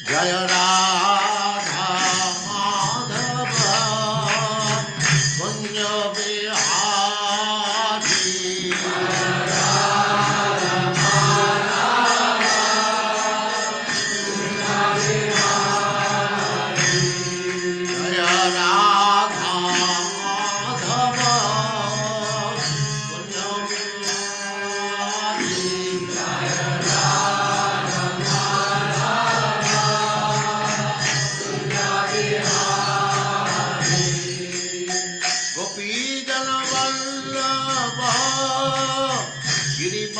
जय राधा माधव कुंज बिहारी जय राधा माधव कुंज बिहारी गोपी जन वल्लभ गिरिवरधारी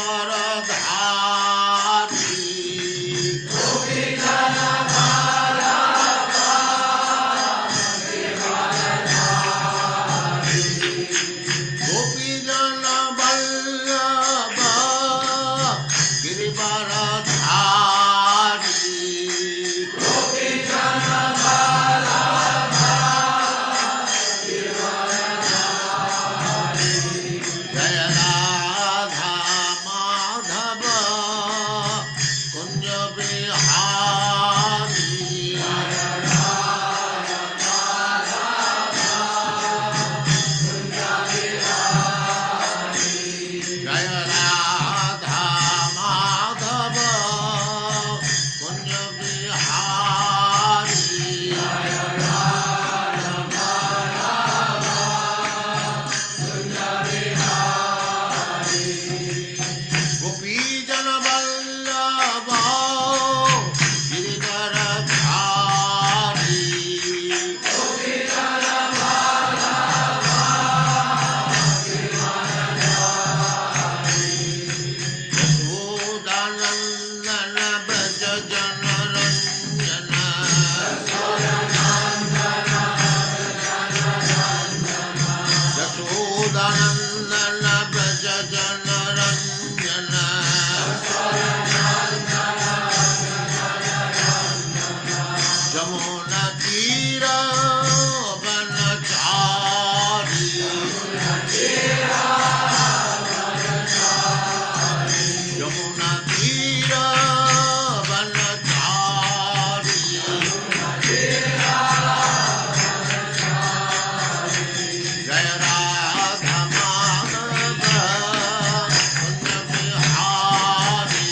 गोपी जन वल्लभ गिरिवरधारी जय राधा माधव कुंज बिहारी जय राधा माधव कुंज बिहारी गोपी जन वल्लभ गिरिवरधारी यशोदानंदन ब्रज जन रंजन यशोदानंदन ब्रज जन रंजन जमुना तीर वनचारी यमुना तीर वनचारी जय राधा माधव कुंज बिहारी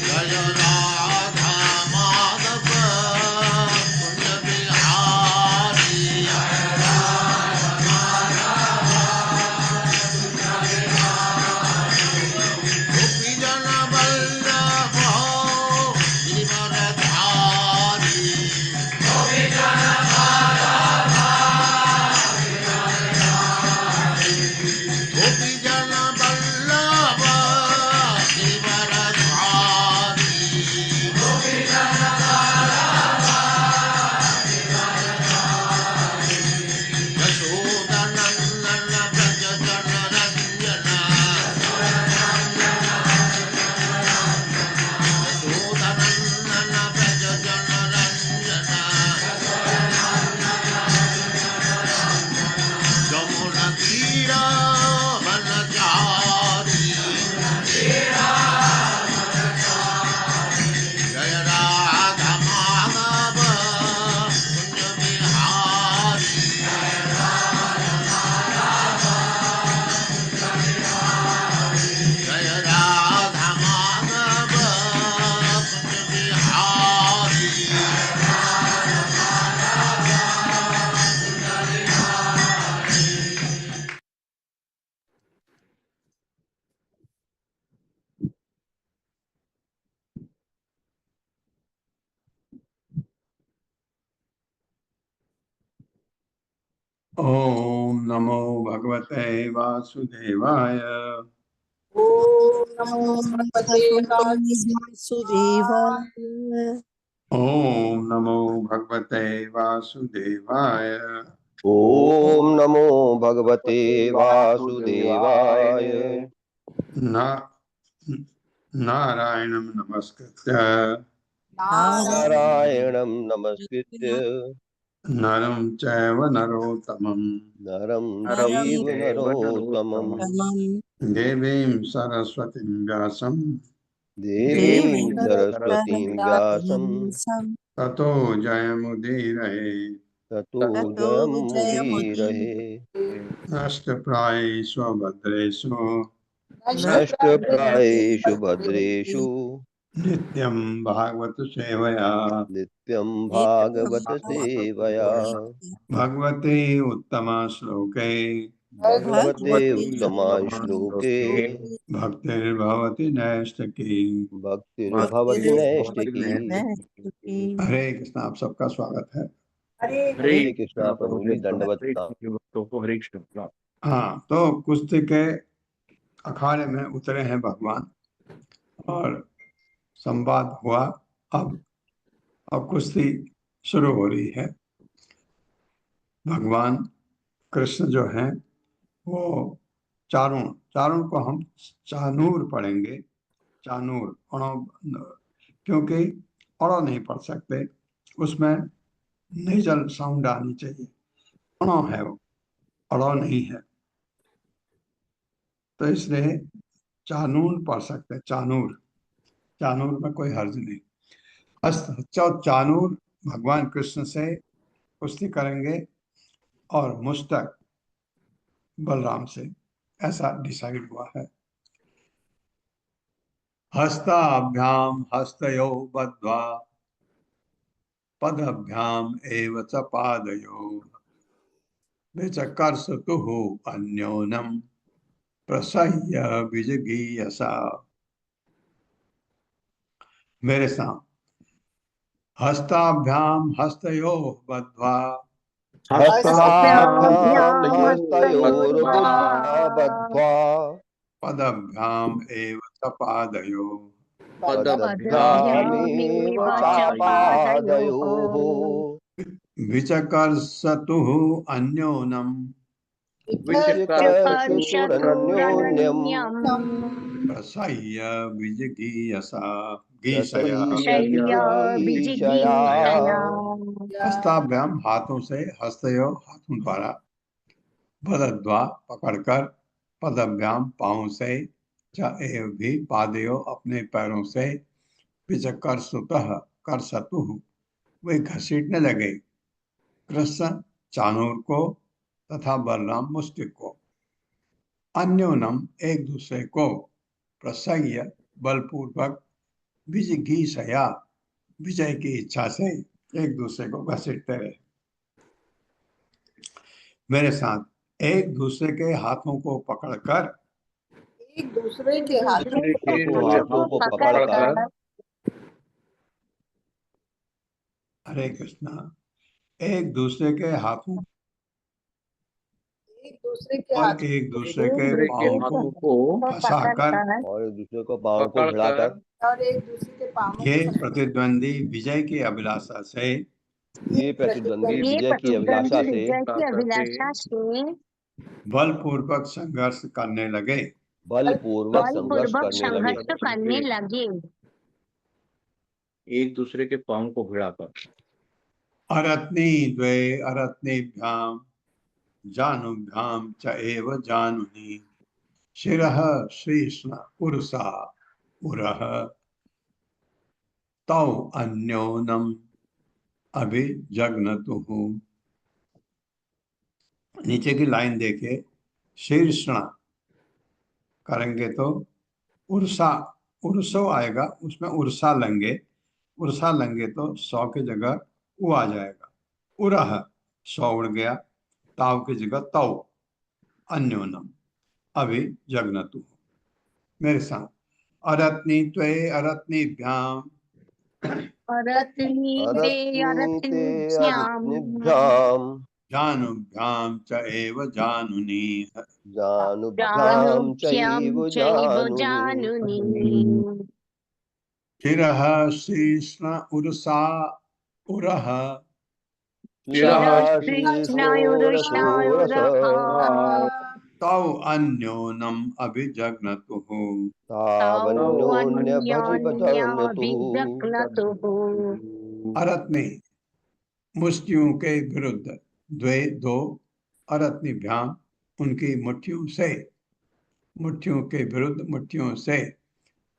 जय राधा माधव कुंज बिहारी गोपी जन वल्लभ गिरिवरधारी गोपी जन वल्लभ गिरिवरधारी यशोदानंदन ब्रज जन रंजन यशोदानंदन ब्रज जन रंजन जमुना तीर वनचारी जय राधा माधव कुंज बिहारी जय राधा माधव कुंज बिहारी ओम नमो भगवते वासुदेवाय। ओम नमो भगवते वासुदेवाय। ओम नमो भगवते वासुदेवाय। ओम नमो भगवते वासुदेवाय। नारायणं नमस्कृत्य नारायणं नमस्कृत्य नरं चैव नरोत्तमं नरं नरं चैव नरोत्तमं तमं देवीं सरस्वतीं व्यासं देवीं देवीं सरस्वतीं व्यासं सरस्वतीं ततो जयमुदीरये। ततो ततो जयमुदीरये। जयमुदीरये। नष्टप्रायेषु भद्रेषु नष्टप्रायेषु भद्रेषु नित्यं भागवत सेवया नित्यं नित्यं भागवत सेवया। भगवते उत्तमा श्लोके भगवते भगवती उत्तमा श्लोके भक्तिर्भवति नैष्ठिकी। भक्तिर्भवति नैष्ठिकी। हरे कृष्ण। आप सबका स्वागत है। हरे कृष्णा प्रभु जी, दंडवत प्रणाम। भक्तों को हरे कृष्ण। हाँ, तो कुश्ती के अखाड़े में उतरे हैं भगवान और संवाद हुआ। अब कुश्ती शुरू हो रही है। भगवान कृष्ण जो हैं वो चारुण चारुण को हम चानूर पढ़ेंगे। चानूर अणो, क्योंकि अणो नहीं पढ़ सकते, उसमें नेजल साउंड आनी चाहिए। अणो है वो, अड़ो नहीं है, तो इसलिए चानूर पढ़ सकते हैं। चानूर, चानूर में कोई हर्ज नहीं। चानूर भगवान कृष्ण से कुश्ती करेंगे और मुस्तक बलराम से, ऐसा डिसाइड हुआ है। हस्ताभ्याम हस्तयो बद्ध्वा पदभ्याम एव च पादयो विचकर्षतुः अन्योन्यं प्रसह्य विजगीयसा। मेरे साथ, हस्ताभ्याम हस्तयोः बद्ध्वा हस्ताभ्याम हस्तयोर्बद्ध्वा हस्तयोर्बुद्ध्वा बद्ध्वा पदभ्याम एव च पादयो पदभ्यामेव चापादयोः विचकर्षतुः अन्योन्यं विचिकर्षतुरन्योन्यम् प्रसह्य विजगीयसा। गीषया। प्रसह्य विजिगीषया। हस्ताभ्याम हाथों से, हस्तयो हाथों द्वारा, बद्ध्वा पकड़कर, पदभ्याम पांव से, च एव भी पादयो अपने पैरों से, विचकर्षतुः कर्षतुः वे घसीटने लगे, कृष्ण चानूर को तथा बलराम मुस्टिक को, अन्योनम एक दूसरे को, प्रसह्य बलपूर्वक, विजिगीषया विजय की इच्छा से एक दूसरे को घसीटते रहे। मेरे साथ, एक दूसरे के हाथों को पकड़कर, एक दूसरे के हाथों हाथों को पकड़कर हरे कृष्णा, एक दूसरे के हाथों एक दूसरे के और हाथों एक दूसरे के पांव को फंसाकर और एक दूसरे को पांव को भिड़ाकर और एक दूसरे के पांवों ये को प्रतिद्वंदी विजय की अभिलाषा से ये प्रतिद्वंदी विजय की अभिलाषा से बलपूर्वक संघर्ष करने लगे। बलपूर्वक संघर्ष करने लगे। एक दूसरे के पांव को भिड़ाकर। अरत्नी द्वे अरत्नीभ्याम जानुभ्याम च एव जानुनि शिरः श्रीष्ण उरुषा उरः तौ अन्योनम अभिजग्नतुः। नीचे की लाइन देखिए, शीर्षण करेंगे तो उर्सा, उर्सो आएगा, उसमें उर्सा लेंगे तो 100 की जगह उ आ जाएगा। उरह 100 उड़ गया, ताव की जगह तौ, अन्योनम अभी जगनतु। मेरे साथ, अरत्नी त्वे अरत्नीभ्याम अरत्नी ते अरत्निभ्याम जानुभ्याम च एव जानुनि जानुभ्याम चैव जानुनि शिरः शीर्ष्ण उरुषा उरः शिरः शीर्षोरसोरस तौ अन्योनम अभिजग्नतुः। तावन्योन्यभजिपजग्नतुः। अरत्नी मुष्टियों के विरुद्ध द्वे दो अरत्निभ्याम उनकी मुट्ठियों के विरुद्ध मुट्ठियों से,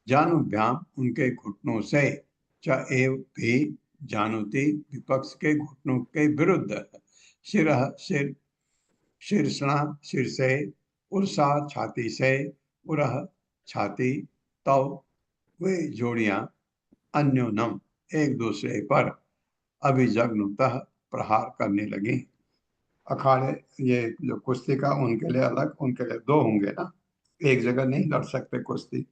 जानुभ्याम उनके घुटनों से, च एव भी जानुति विपक्ष के घुटनों के विरुद्ध, शिरः सिर, शीर्षणा सिर से, उर्सा छाती से, उरह छाती, तव वे जोड़ियां अन्योनम एक दूसरे पर अभिजग्नुतः प्रहार करने लगी। अखाड़े ये जो कुश्ती का उनके लिए अलग, उनके लिए दो होंगे ना, एक जगह नहीं लड़ सकते कुश्ती,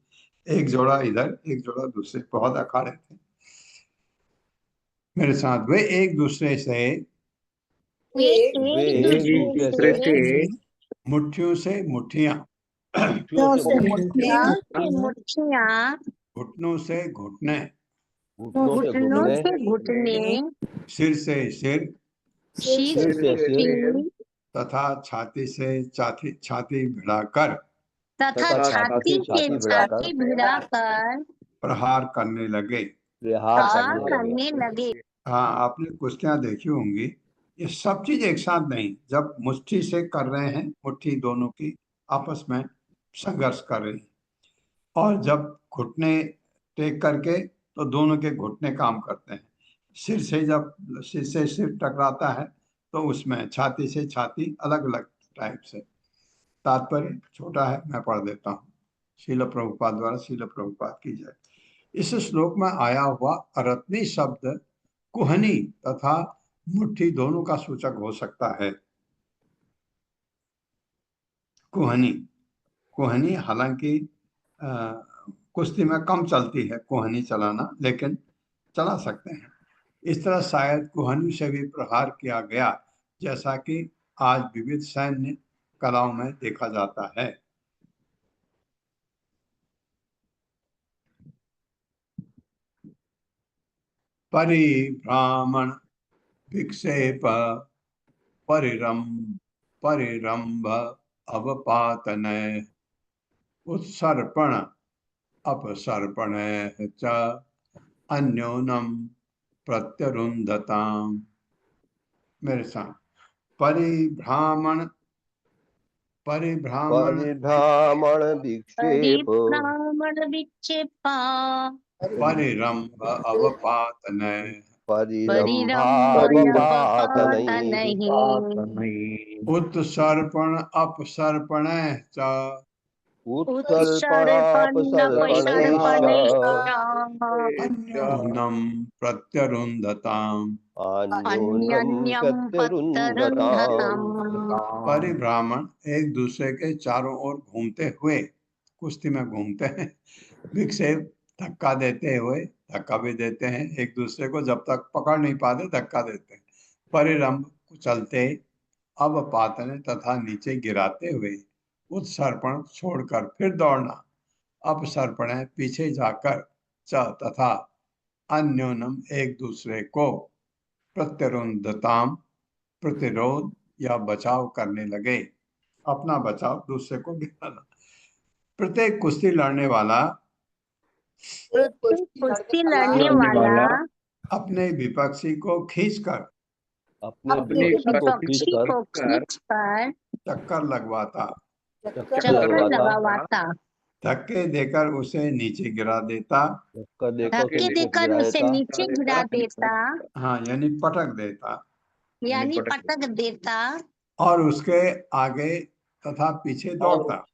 एक जोड़ा इधर एक जोड़ा दूसरे, बहुत अखाड़े थे मेरे साथ। वे एक दूसरे से वे एक एक एक दूसरे दूसरे से से मुट्ठियों से मुट्ठियां, मुट्ठियों से मुट्ठियां मुट्ठियां, से मुट्ठियां, घुटनों से घुटने, घुटनों से घुटने, सिर से सिर, शीर सिर से से शीर तथा छाती से छाती भिड़ाकर तथा तथा छाती से छाती भिड़ाकर प्रहार करने लगे। प्रहार करने लगे। हाँ, आपने कुश्तियां देखी होंगी, ये सब चीज एक साथ नहीं, जब मुट्ठी से कर रहे हैं, मुट्ठी दोनों की आपस में संघर्ष कर रही है, और जब घुटने टेक करके तो दोनों के घुटने काम करते हैं। सिर से जब सिर से सिर टकराता है तो उसमें छाती से छाती, अलग अलग टाइप से। तात्पर्य छोटा है, मैं पढ़ देता हूँ। शील प्रभुपाद द्वारा शील प्रभुपाद की जय। इस श्लोक में आया हुआ अरत्नी शब्द कुहनी तथा मुट्ठी दोनों का सूचक हो सकता है। कुहनी कुहनी हालांकि कुश्ती में कम चलती है कुहनी चलाना, लेकिन चला सकते हैं। इस तरह शायद कुहनी से भी प्रहार किया गया, जैसा कि आज विविध सैन्य कलाओं में देखा जाता है। परिभ्रामण विक्षेप परिरंभ अवपातनय उत्सर्पण अपसर्पणय च अन्योनम प्रत्यरुंधताम। मेरे साथ परिभ्रामण परिभ्रामण विक्षेप, परिभ्रमण विक्षेपा, परिरंभ अवपातनय परिरम्भयपपातनैः, उत्सर्पण अपसर्पणय च उत्सर्पण्यपसर्पणैश्च, अन्योन्यम प्रत्यरुंधताम। अन्यन्यं पत्तरुन्धतम्। परिभ्रामण एक दूसरे के चारों ओर घूमते हुए, कुश्ती में घूमते हैं। विक्षेप धक्का देते हुए, धक्का भी देते हैं एक दूसरे को, जब तक पकड़ नहीं पाते धक्का देते हैं। परिरंभ कुचलते, अवपातन तथा नीचे गिराते हुए, उत्सर्पण छोड़कर फिर दौड़ना, अपसर्पण पीछे जाकर, च तथा अन्योनम एक दूसरे को, प्रत्यरुंधताम प्रतिरोध या बचाव करने लगे, अपना बचाव दूसरे को गिराना। प्रत्येक कुश्ती लड़ने वाला कुश्ती लड़ने वाला अपने विपक्षी को खींचकर अपने विपक्षी को खींचकर चक्कर लगवाता, चक्कर लगवाता, धक्के देकर उसे नीचे गिरा देता। धक्के देकर उसे नीचे गिरा देता, हाँ, यानी पटक देता, यानी पटक देता, और उसके आगे तथा पीछे दौड़ता।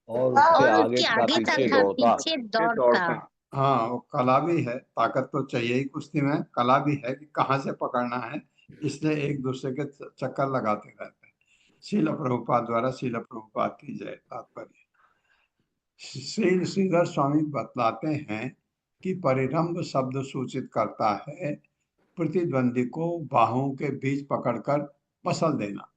और उसके आगे तथा पीछे दौड़ता। हाँ, वो कला भी है, ताकत तो चाहिए ही कुश्ती में, कला भी है कि कहाँ से पकड़ना है, इसलिए एक दूसरे के चक्कर लगाते रहते हैं। शील प्रभुपाद द्वारा शील प्रभुपाद की जय। तात्पर्य श्री श्रीधर स्वामी बतलाते हैं कि परिरंभ शब्द सूचित करता है प्रतिद्वंदी को बाहों के बीच पकड़कर मसल देना।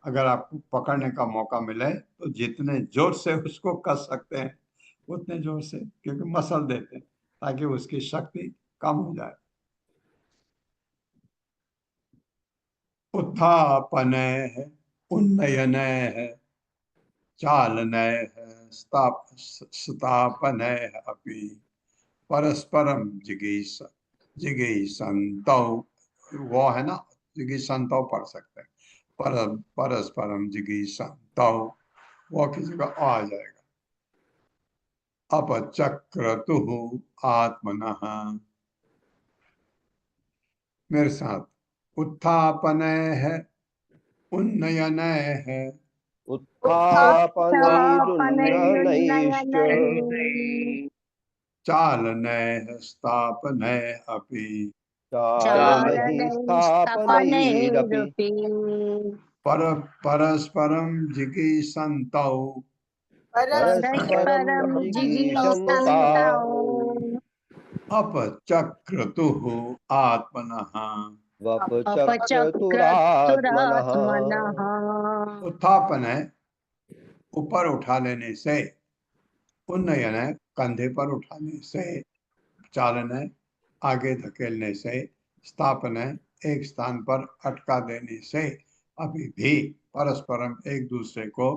अगर आपको पकड़ने का मौका मिले तो जितने जोर से उसको कस सकते हैं उतने जोर से, क्योंकि मसल देते हैं ताकि उसकी शक्ति कम हो जाए। उत्थापनय उन्नयनय चालनय स्थापनय अपि परस्परम जिगीषन्तौ, वो है ना जिगीषन्तौ पढ़ सकते हैं। परस्परम जिगीषन्तौ वो की जगह आ जाएगा। अपचक्रतुः आत्मनः, मेरे साथ, उत्थापनैः उन्नयनैः उत्थापनैरुन्नयनैश्च चालनैः स्थापनैः अपि चालनैः स्थापनैरपि परस्परं जिगीषन्तौ परस्परं जिगीषन्तौ अपचक्रतुः आत्मनः। वपचक्रतुरात्मनः। उत्थापन है ऊपर उठा लेने से, उन्नयन है कंधे पर उठाने से, चालन है आगे धकेलने से, स्थापन है एक स्थान पर अटका देने से, अभी भी परस्परम एक दूसरे को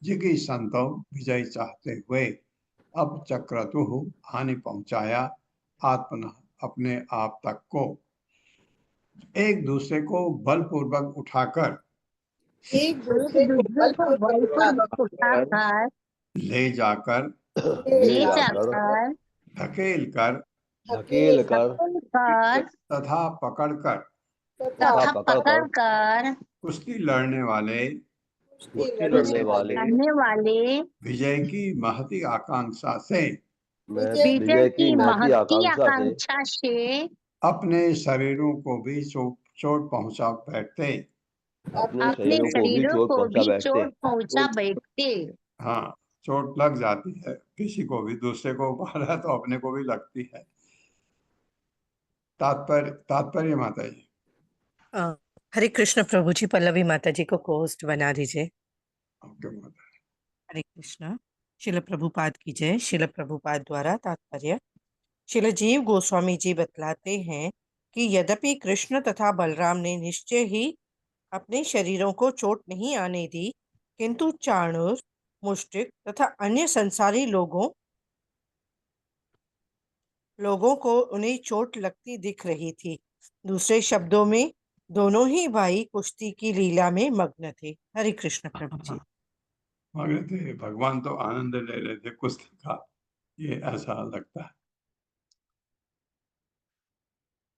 जिगीषन्तौ विजय चाहते हुए, अब चक्रतु हानि पहुंचाया, आत्मन अपने आप तक को, एक दूसरे को बलपूर्वक उठाकर, एक दूसरे को बलपूर्वक उठाकर ले जाकर, ले जाकर धकेल कर तथा पकड़कर कुश्ती लड़ने वाले विजय की महती आकांक्षा से अपने शरीरों को भी चोट पहुंचा बैठते, अपने शरीरों को भी चोट पहुंचा बैठते। हाँ, चोट लग जाती है किसी को भी, दूसरे को मारा तो अपने को भी लगती है। तात्पर्य माता जी। हरे कृष्ण प्रभु जी, पल्लवी माता जी को होस्ट बना दीजिए। ओके माता। हरे कृष्ण। शिल प्रभुपाद की जय। शिल प्रभुपाद द्वारा तात्पर्य। शिल जीव गोस्वामी जी बतलाते हैं कि यद्यपि कृष्ण तथा बलराम ने निश्चय ही अपने शरीरों को चोट नहीं आने दी, किंतु चाणूर, मुष्टिक तथा अन्य संसारी लोगों को उन्हें चोट लगती दिख रही थी। दूसरे शब्दों में दोनों ही भाई कुश्ती की लीला में मग्न थे। हरे कृष्ण प्रभु जी। मग्न थे, भगवान तो आनंद ले रहे थे कुश्ती का, ये ऐसा लगता है।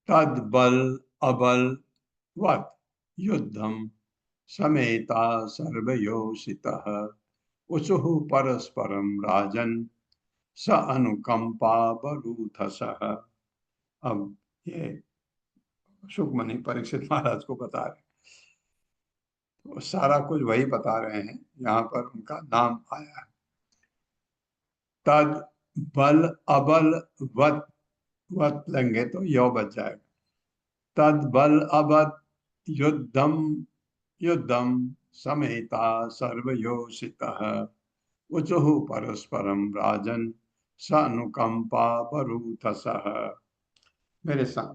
तद बल अबल वत युद्धम समेता सर्वयोषितः उचुः परस्परम राजन स अनुकंपा बरूथसः। अब ये शुकमणि परीक्षित महाराज को बता रहे, तो सारा कुछ वही बता रहे हैं, यहाँ पर उनका नाम आया है। तद बल अबल वत लेंगे तो यो बच जाएगा। तद बल अबत युद्धम समेता सर्वयोषितः उचुः परस्परम राजन स अनुकंपा बरूथसः। मेरे साथ,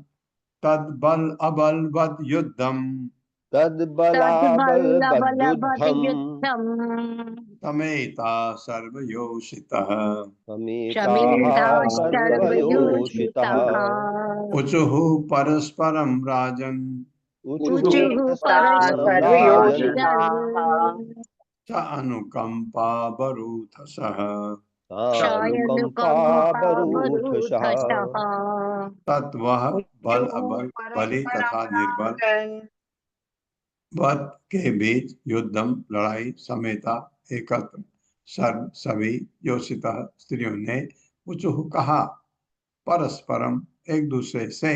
तद बल अबल वद युद्धम समेता सर्वयोषितः उचुः परस्परम राजन स अनुकंपा बरूथसः। तत्वः बल अबल, बलि तथा निर्बल वध के बीच युद्धम लड़ाई समेता एकत्र सर्व सभी योषिता स्त्रियों ने उचुः कहा, परस्परम एक दूसरे से,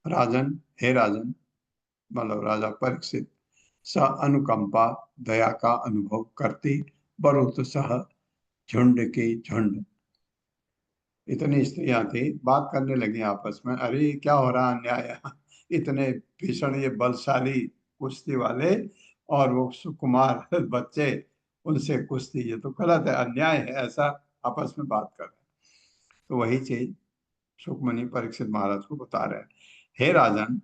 राजन हे राजन, मतलब राजा परीक्षित, स अनुकंपा दया का अनुभव करती, बरूथ सह झुंड की झुंड। इतनी स्त्रियां थी, बात करने लगी आपस में, अरे क्या हो रहा अन्याय, इतने भीषण ये बलशाली कुश्ती वाले और वो सुकुमार बच्चे, उनसे कुश्ती, ये तो गलत है, अन्याय है, ऐसा आपस में बात कर रहे हैं। तो वही चीज सुकमणि परीक्षित महाराज को बता रहे हैं। हे राजन,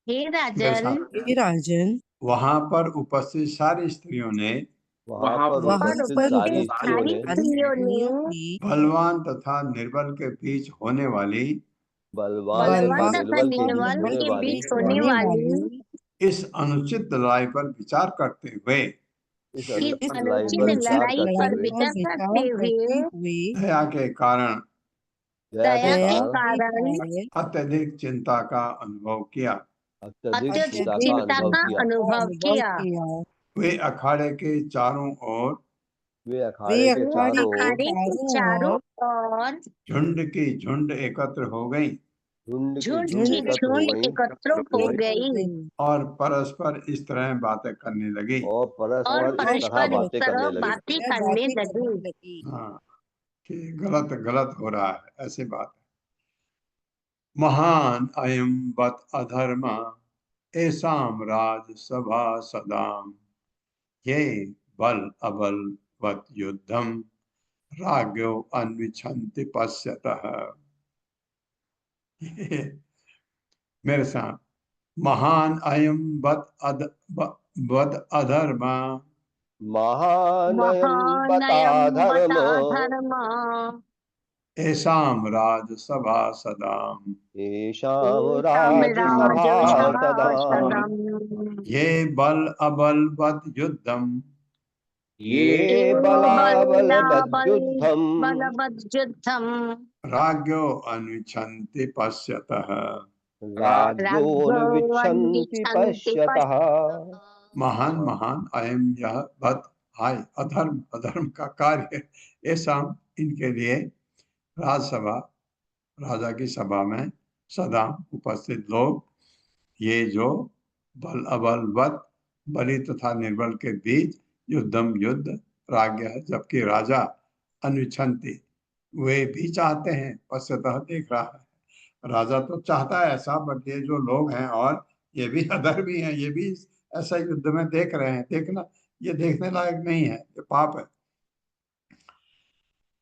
हे राजन, वहां पर उपस्थित सारी स्त्रियों ने बलवान तथा निर्बल के बीच होने वाली बलवान बलवान तथा तथा निर्बल के बीच निर्बल होने के वाली बीच होने वाली इस अनुचित लड़ाई पर विचार करते हुए इस इस अनुचित लड़ाई पर अनुचित विचार लड़ाई करते पर हुए विचार करते हुए दया के कारण दया के दया के कारण कारण अत्यधिक चिंता का अनुभव किया। अत्यधिक अत्यधिक चिंता का चिंता अनुभव का किया। अनुभव किया। वे अखाड़े के चारों ओर वे अखाड़े के चारों ओर अखाड़े के चारों ओर झुंड की झुंड एकत्र हो गई झुंड की झुंड झुंड की एकत्र हो झुंड गई एकत्र हो गई और परस्पर इस तरह बातें करने लगी। और और परस्पर इस तरह परस्पर इस बातें तरह करने लगी। बातें करने लगी। हाँ, कि गलत गलत हो रहा है, ऐसी बात है। महान अयम बत अधर्म ऐसाम राज सभा सदाम ये बल अबल वत युद्धम राज्ञो अन्विच्छन्ति पश्यतः। मेरे साथ महान अयम बद अधर्म महानयम महानयम बता बता धर्म धर्म ऐसाम राज सभा सदाम येषां एषां राजसभा सदा राजसभासदम् ये बल अबल वत युद्धम ये बलाबल बलाबलवद्युद्धम् बलवद्युद्धम् राज्ञो अन्विच्छन्ति पश्यतः। राज्योन्विच्छन्ति पश्यतः। महान महान अयम यह बद हाय अधर्म अधर्म का कार्य ऐसा इनके लिए राजसभा राजा की सभा में सदा उपस्थित लोग ये जो बल अबल वत बलि तथा निर्बल के बीच युद्धम युद्ध राज्ञ है, जबकि राजा अन्विच्छन्ति वे भी चाहते हैं पश्यतः देख रहा है। राजा तो चाहता है ऐसा, बट ये जो लोग हैं और ये भी अधर्मी हैं, ये भी ऐसा युद्ध में देख रहे हैं। देखना ये देखने लायक नहीं है, ये पाप है।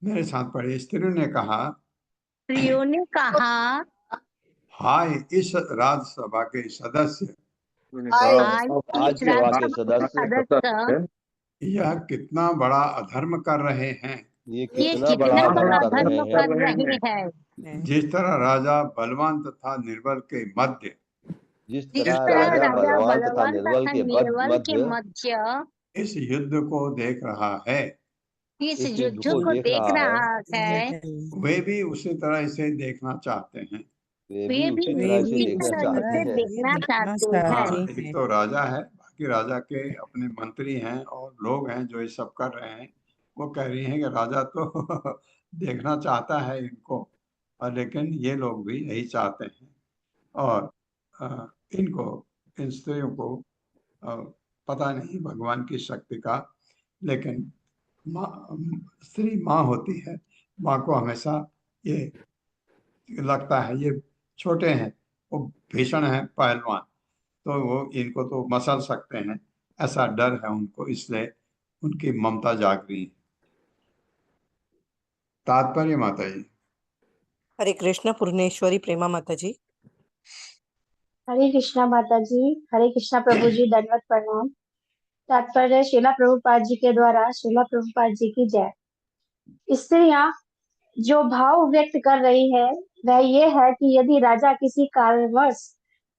मेरे साथ पढ़े स्त्रियों ने कहा स्त्रियों ने कहा हाय इस राज्यसभा के सदस्य आज इस राज्यसभा के राज्यसभा के सदस्य सदस्य यह कितना बड़ा अधर्म कर रहे हैं। ये ये कितना बड़ा बड़ा अधर्म कर धर्म रहे कर हैं। रहे हैं। जिस तरह राजा बलवान तथा निर्बल के मध्य जिस जिस तरह तरह राजा राजा बलवान तथा बलवान निर्बल तथा के निर्बल के मध्य मध्य इस युद्ध को देख रहा है, इस इस युद्ध को देख रहा है, वे भी उसी तरह इसे देखना चाहते हैं। वे भी उसी तरह इसे उसी देखना तरह चाहते इसे हैं। देखना चाहते हाँ, हैं। एक तो राजा है, बाकी राजा के अपने मंत्री हैं और लोग हैं जो ये सब कर रहे हैं। वो कह रही हैं कि राजा तो देखना चाहता है इनको, और लेकिन ये लोग भी यही चाहते हैं। और इनको इन स्त्रियों को पता नहीं भगवान की शक्ति का, लेकिन माँ स्त्री माँ होती है, माँ को हमेशा ये लगता है ये छोटे हैं, वो भीषण है पहलवान, तो वो इनको तो मसल सकते हैं, ऐसा डर है उनको, इसलिए उनकी ममता जाग रही है। तात्पर्य माता जी। हरे कृष्ण पूर्णेश्वरी प्रेमा माता जी। हरे कृष्णा माता जी, हरे कृष्णा प्रभु जी, दंडवत प्रणाम। तात्पर्य श्रीला प्रभुपाद जी के द्वारा श्रीला प्रभुपाद जी की जय। स्त्रियां जो भाव व्यक्त कर रही है वह ये है कि यदि राजा किसी कारणवश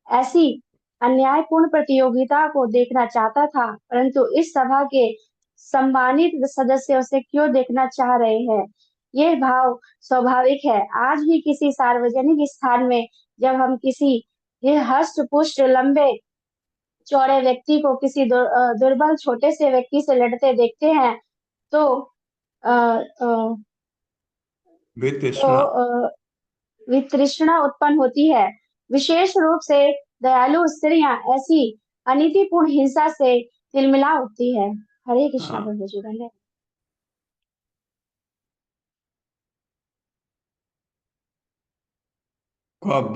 ऐसी अन्यायपूर्ण प्रतियोगिता को देखना चाहता था, परंतु इस सभा के सम्मानित सदस्य उसे क्यों देखना चाह रहे हैं, ये भाव स्वाभाविक है। आज भी किसी सार्वजनिक स्थान में जब हम किसी हष्ट पुष्ट लंबे चौड़े व्यक्ति को किसी दुर्बल छोटे से व्यक्ति से लड़ते देखते हैं तो वितृष्णा उत्पन्न होती है। विशेष रूप से दयालु स्त्रियां ऐसी अनीतिपूर्ण हिंसा से तिलमिला उठती है। हरे कृष्णा प्रभु जी। धन्यवाद।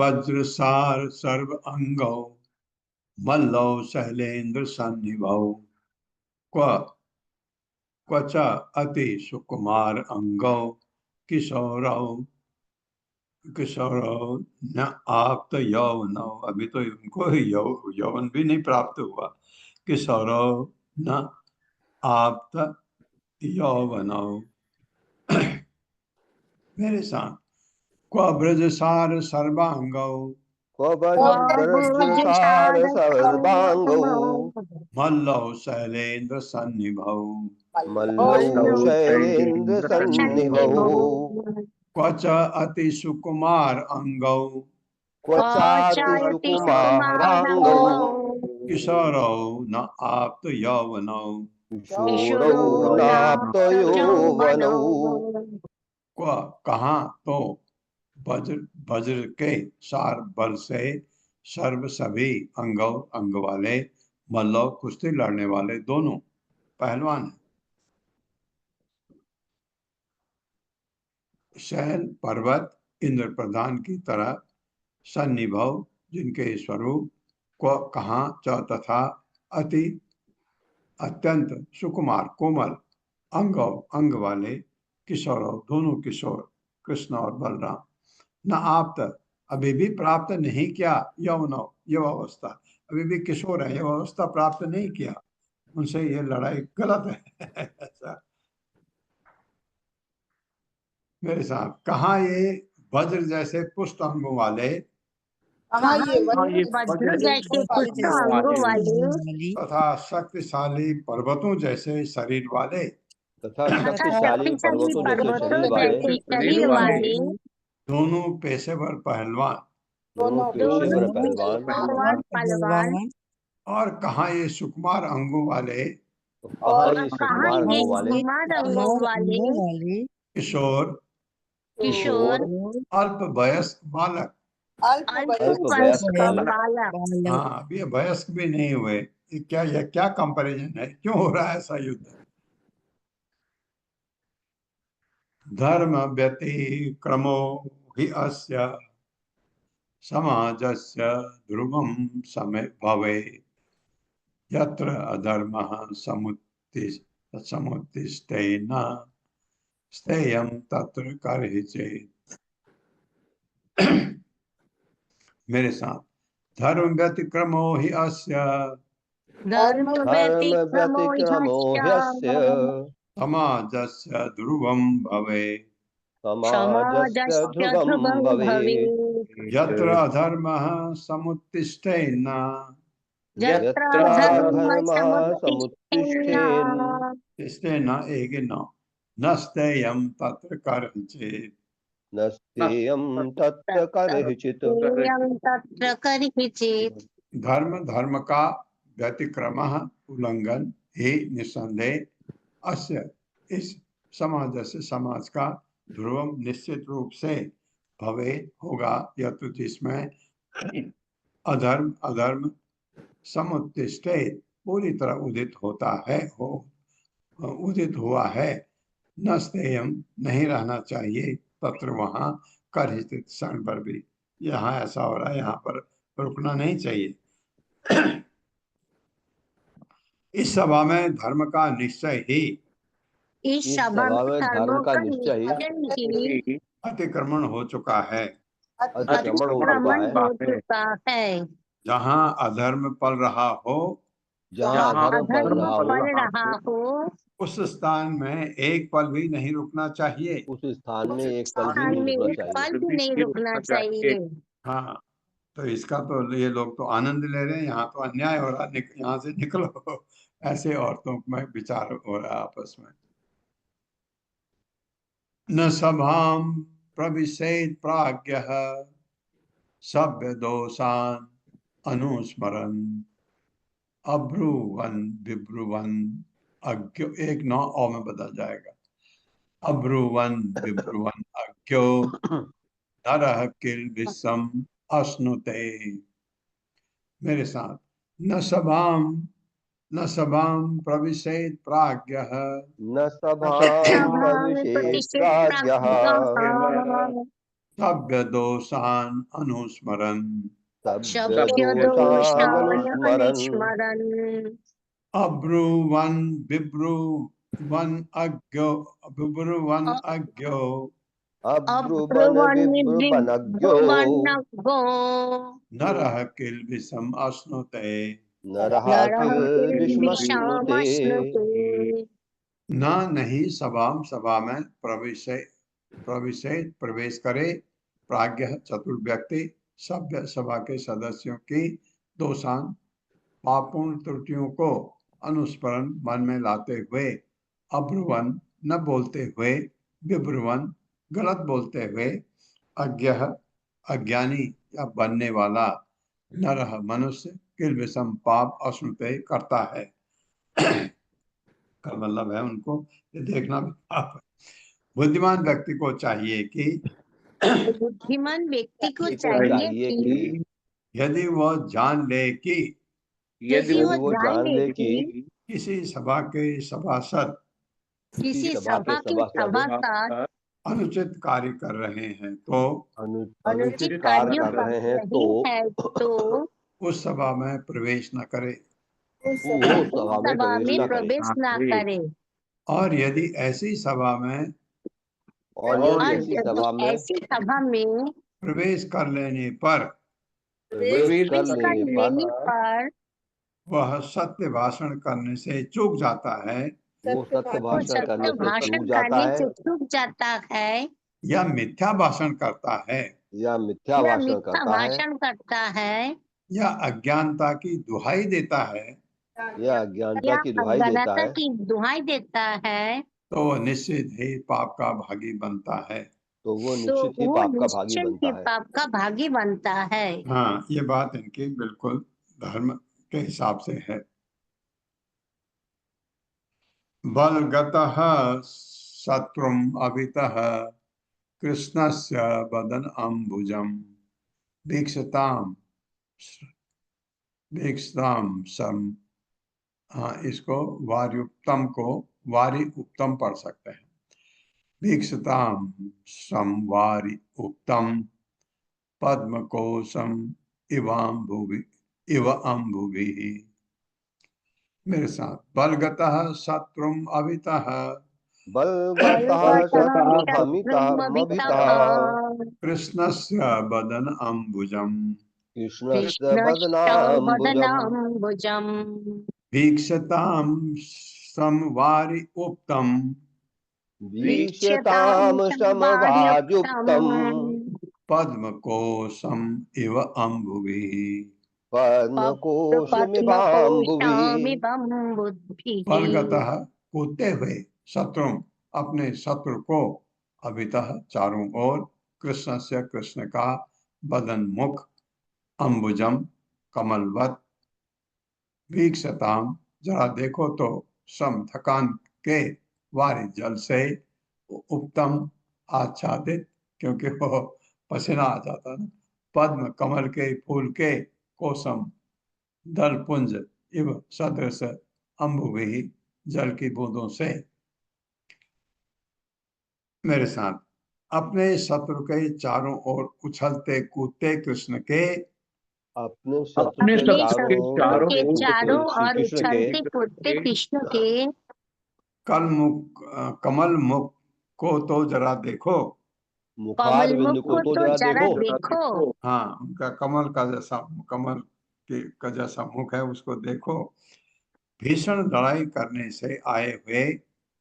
वज्र सार सर्व अंगौ मल्लौ शैलेन्द्र सन्निभौ क्वच अति सुकुमार अंगौ किशोरौ न आप्त यौवनौ। अभी तो उनको यौवन भी नहीं प्राप्त हुआ। किशोरौ न आप्त यौवनौ। मेरे साथ क्व ब्रजसार सर्वांगौ क्व ब्रजसार सर्वांगौ मल्लौ शैलेन्द्र सन्निभौ मल्लौ शैलेन्द्र सन्निभौ क्वच अति सुकुमार अंगौ क्वचाति सुकुमारांगौ किशोरौ न आप्त यौवनौ किशोरौ नाप्त यौवनौ क्व कहाँ तो वज्र वज्र के सार बल से सर्व सभी अंगौ अंग वाले मल्लौ कुश्ती लड़ने वाले दोनों पहलवान हैं। शैल पर्वत इंद्र प्रधान की तरह सन्निभव जिनके स्वरूप को कहाँ च तथा अति अत्यंत सुकुमार कोमल अंग अंग वाले किशोर दोनों किशोर कृष्ण और बलराम न आप्त अभी भी प्राप्त नहीं किया यौवन युवावस्था अभी भी किशोर है युवावस्था प्राप्त नहीं किया उनसे ये लड़ाई गलत है ऐसा मेरे साथ कहाँ ये वज्र जैसे पुष्ट अंगों वाले वज्र जैसे पुष्ट अंगों वाले तथा शक्तिशाली पर्वतों जैसे शरीर वाले तथा तथा शक्तिशाली शक्तिशाली पर्वतों जैसे शरीर पर्वतों वाले जैसे शरीर वाले दोनों पेशेवर पहलवान दोनों पेशेवर पहलवान पहलवान और कहाँ ये सुकुमार अंगों वाले कहाँ ये कहाँ सुकुमार ये अंगों वाले सुकुमार अंगों वाले किशोर किशोर अल्प वयस्क बालक अल्प वयस्क बालक हाँ अभी ये वयस्क भी नहीं हुए ये क्या कंपैरिजन है क्यों हो रहा है ऐसा युद्ध धर्म व्यतिक्रमो हि अस्य समाजस्य ध्रुवं समय भवे यत्र अधर्मः समुत्तिष्ठेन स्थेयं तत्र कर्हिचेत् मेरे साथ धर्म व्यतिक्रमो हि अस्य धर्म व्यतिक्रमो व्यतिक्रमो ह्यस्य समाजस्य ध्रुवं भवे समाजस्य ध्रुवं भवेत् यत्र अधर्मः समुत्तिष्ठेन यत्र धर्मः समुत्तिष्ठेन तिष्ठेन एक न स्थेयं तत्र कर्हिचेत् न स्थेयं तत्र कर्हिचित् तत्र कर्हिचित् धर्म का व्यतिक्रम उल्लंघन ही निस्संदेह अस्य इस समाज का ध्रुवम निश्चित रूप से भवे होगा यह तो जिसमें अधर्म समुत्तिष्ठे पूरी तरह उदित होता है उदित हुआ है न स्थेयम नहीं रहना चाहिए तत्र वहां कर्हित क्षण पर भी यहाँ ऐसा हो रहा है यहाँ पर रुकना नहीं चाहिए इस सभा में धर्म का निश्चय ही इस सभा में धर्मों का निश्चय निश्चय ही अतिक्रमण हो चुका है अतिक्रमण हो चुका है जहाँ अधर्म पल रहा हो जहाँ अधर्म पल रहा हो उस स्थान में एक पल भी नहीं रुकना चाहिए उस स्थान में एक पल भी नहीं रुकना चाहिए हाँ तो इसका तो ये लोग तो आनंद ले रहे हैं यहाँ तो अन्याय हो रहा है यहाँ से निकलो ऐसे औरतों में विचार हो रहा है आपस में न सभाम प्रविशेत प्राज्ञः सभ्य दोषान अनुस्मरन् अब्रुवन विब्रुवन अज्ञो एक नौ औ में बदल जाएगा अब्रुवन विब्रुवन अज्ञो नरः किल विषम अश्नुते मेरे साथ न सभाम प्रविशेत प्राज्ञः न सभां प्रविशेत् प्राज्ञः सभ्य दोषान अनुस्मरन् सभ्य दोषान् अनुस्मरन् अब्रुवन विब्रुवन अज्ञो अब्रुवन विब्रुवनज्ञो नरः किल विषम अश्नुते नरः किल विषमश्नुते न नहीं सभा में प्रवेश करे प्राज्ञ चतुर व्यक्ति सभ्य सभा के सदस्यों की दोषान पापूर्ण त्रुटियों को अनुस्मरण मन में लाते हुए अब्रुवन न बोलते हुए विब्रुवन गलत बोलते हुए अज्ञ अज्ञानी या बनने वाला नरह मनुष्य किल विषम पाप अश्नुते करता है। का मतलब है उनको ये देखना भी पाप है। बुद्धिमान व्यक्ति को चाहिए कि बुद्धिमान व्यक्ति को चाहिए कि यदि वह जान ले कि यदि वो जान ले कि किसी सभा के सभासद किसी सभा के सभासद अनुचित कार्य कर रहे हैं तो अनुचित कार्य कर रहे हैं तो उस सभा में प्रवेश न करे उस सभा में प्रवेश न करे। और यदि ऐसी सभा में ऐसी सभा में प्रवेश कर लेने पर वह सत्य भाषण करने से चूक जाता है वो सत्य भाषण करने से चूक जाता है या मिथ्या भाषण करता है या मिथ्या भाषण करता है या अज्ञानता की दुहाई देता है या अज्ञानता की दुहाई देता है तो वह निश्चित ही पाप का भागी बनता है। तो वो निश्चित ही पाप का भागी बनता है। हाँ, ये बात इनकी बिल्कुल धर्म के हिसाब से है। बलगतः शत्रुम अभितः कृष्णस्य बदन अम्बुजम वीक्षताम सम। हाँ, इसको वार्युक्तम को वारी उत्तम पढ़ सकते हैं। वीक्षताम संवारि उक्तम पद्मकोशम इव अम्बुभि। मेरे साथ बलगतः शत्रुम अभितः कृष्णस्य बदन अम्बुजम वीक्षताम संवारि उक्तम पद्मकोशम इव अम्बुभि। बलगतः कूदते हुए शत्रु अपने शत्रु को अभितः चारों ओर कृष्ण से कृष्ण का बदन मुख अम्बुजम कमलवत वीक्षताम जरा देखो तो सम थकान के वारी जल से उत्तम आच्छादित क्योंकि वो पसीना आ जाता ना पद्म कमल के फूल के कोसम दल पुंज इव सदृश अम्बुभि जल की बूंदों से। मेरे साथ अपने शत्रु के चारों ओर उछलते कूदते कृष्ण के अपने शत्रु के चारों और उछलते कूदते कृष्ण के कमल मुख को तो जरा देखो कमल मुख को तो जरा देखो। हाँ, उनका कमल का जैसा मुख है उसको देखो। भीषण लड़ाई करने से आए हुए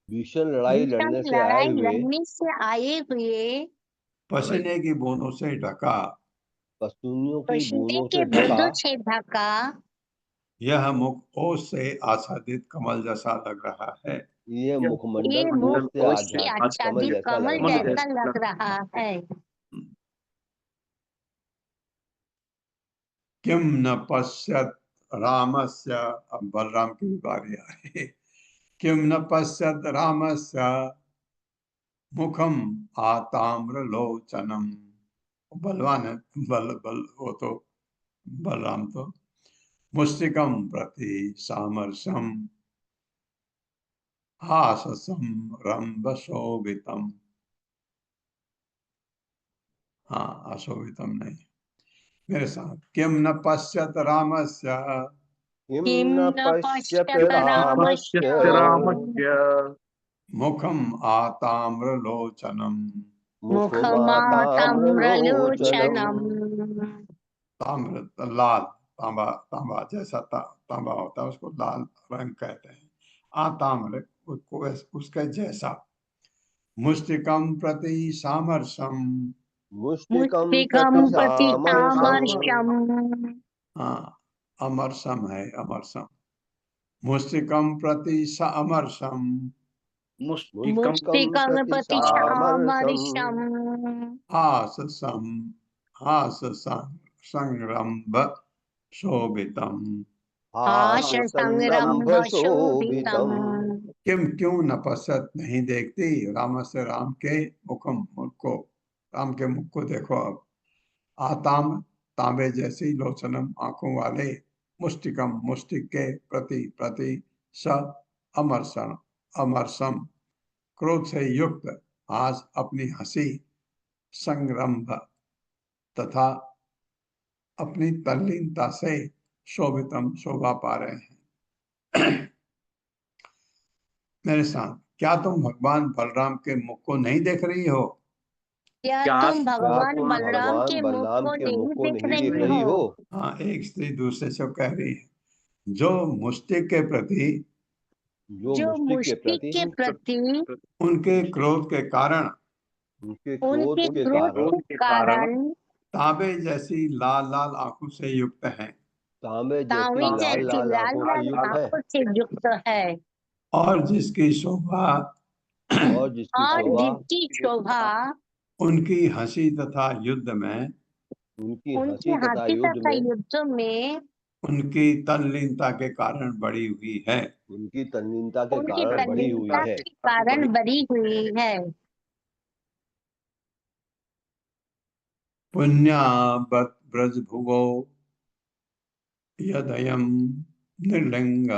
भीषण लड़ाई लड़ने से आए हुए पसीने की बूंदों से ढका पसीने के बूंदों से ढका यह मुख ओस से आच्छादित कमल जैसा लग रहा है। ये मुखमंडल से आच्छादित कमल जैसा लग रहा है। किम न पश्यत रामस्य। अब बलराम की बारी आई। किम न पश्यत रामस्य मुखम आताम्र लोचनम। बलवान है वो तो बलराम तो मुष्टिकम प्रति सामर्शम हाससम रंब शोभितम। हाँ, अशोभितम नहीं। मेरे साथ किम न पश्यत रामस्य किम न पश्यत रामस्य मुखम आताम्र लोचनम मुखमाताम्रलोचनम। ताम्र लाल तांबा जैसा तांबा होता है उसको लाल रंग कहते हैं। आताम्र उसके जैसा। मुष्टिकम प्रति सामर्शम मुष्टिकम मुष्टिकं प्रतिशामर्शम्। प्रतिशामर्षम्। हाँ, अमरसम है, अमरसम। मुष्टिकम प्रति स अमरसम। मुष्टिकं मुष्टिकं प्रतिशामर्षम्। प्रतिशामर्षम्। हाससम, हाससं संरंभ शोभितम। हास्यसंरम्भ हास्यसंरम्भशोभितम्। शोभितम्। किम क्यों न पश्यत, नहीं देखती राम से राम के मुखम, मुख को, राम के मुख को देखो अब। आताम, तांबे जैसी, लोचनम, आंखों वाले, मुष्टिकम, मुष्टिक के, प्रति, प्रति, स अमरसम, अमरसम, क्रोध से युक्त, आज अपनी हंसी, संरंभ तथा अपनी तल्लीनता से शोभितम, शोभा पा रहे हैं। मेरे साथ, क्या तुम भगवान बलराम के मुख को नहीं देख रही हो? क्या क्या तुम क्या भगवान तुम बलराम भगवान के मुख बलराम को के नहीं मुख को देख नहीं देख रही रही हो? हो? हाँ, एक स्त्री दूसरे से कह रही है, जो मुष्टिक के प्रति, जो जो मुष्टिक के मुष्टिक प्रति के प्रति उनके क्रोध के कारण, उनके क्रोध उनके के क्रोध कारण के कारण तांबे जैसी लाल लाल आंखों से युक्त हैं, तांबे तांबे जैसी लाल जैसी लाल लाल आंखों से लाल युक्त है, आंखों से युक्त है, और जिसकी शोभा और जिसकी और शोभा जिसकी शोभा उनकी हंसी तथा युद्ध में, उनकी उनकी हंसी तथा हाथी युद्ध तथा में, युद्ध में, उनकी तल्लीनता के कारण बढ़ी हुई है। उनकी तल्लीनता के उनकी कारण बढ़ी हुई तल्लीनता है। के कारण बरी हुई है। पुण्यावत ब्रज भुवो यदयं निर्लिंग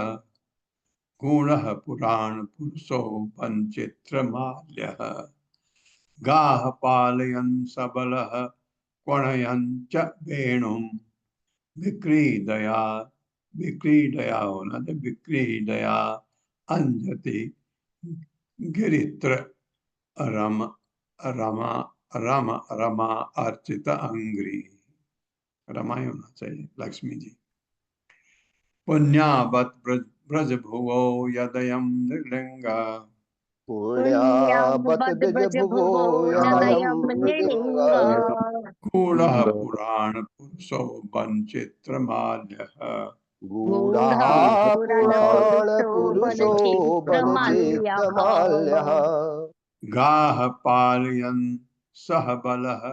गुणः पुराण पुरुषो वंचित्रमाल्यः गाः पालयन् सबलः क्वणयन् च वेणुं विक्रीडया, विक्रीडया होना चाहिए, विक्रीडया अंजति गिरित्र रम रमा रम रमा अर्चित अंग्री, रमाई होना चाहिए लक्ष्मी जी। पुण्यावत ब्रज भुवो यदयं निर्लिंगा, पुण्यावत पुण्यावद ब्रज ब्रज भुवो भुवो यदयं यदयं नृलिंग नृलिंग गूढ़ः पुराण पुरुषो वंचित्रमाल्यः, गूढ़ः पुराण पुराण पुरुषो पुरुषो वनचित्रमाल्यः। वनचित्रमाल्यः गाः पालयन् सह बलः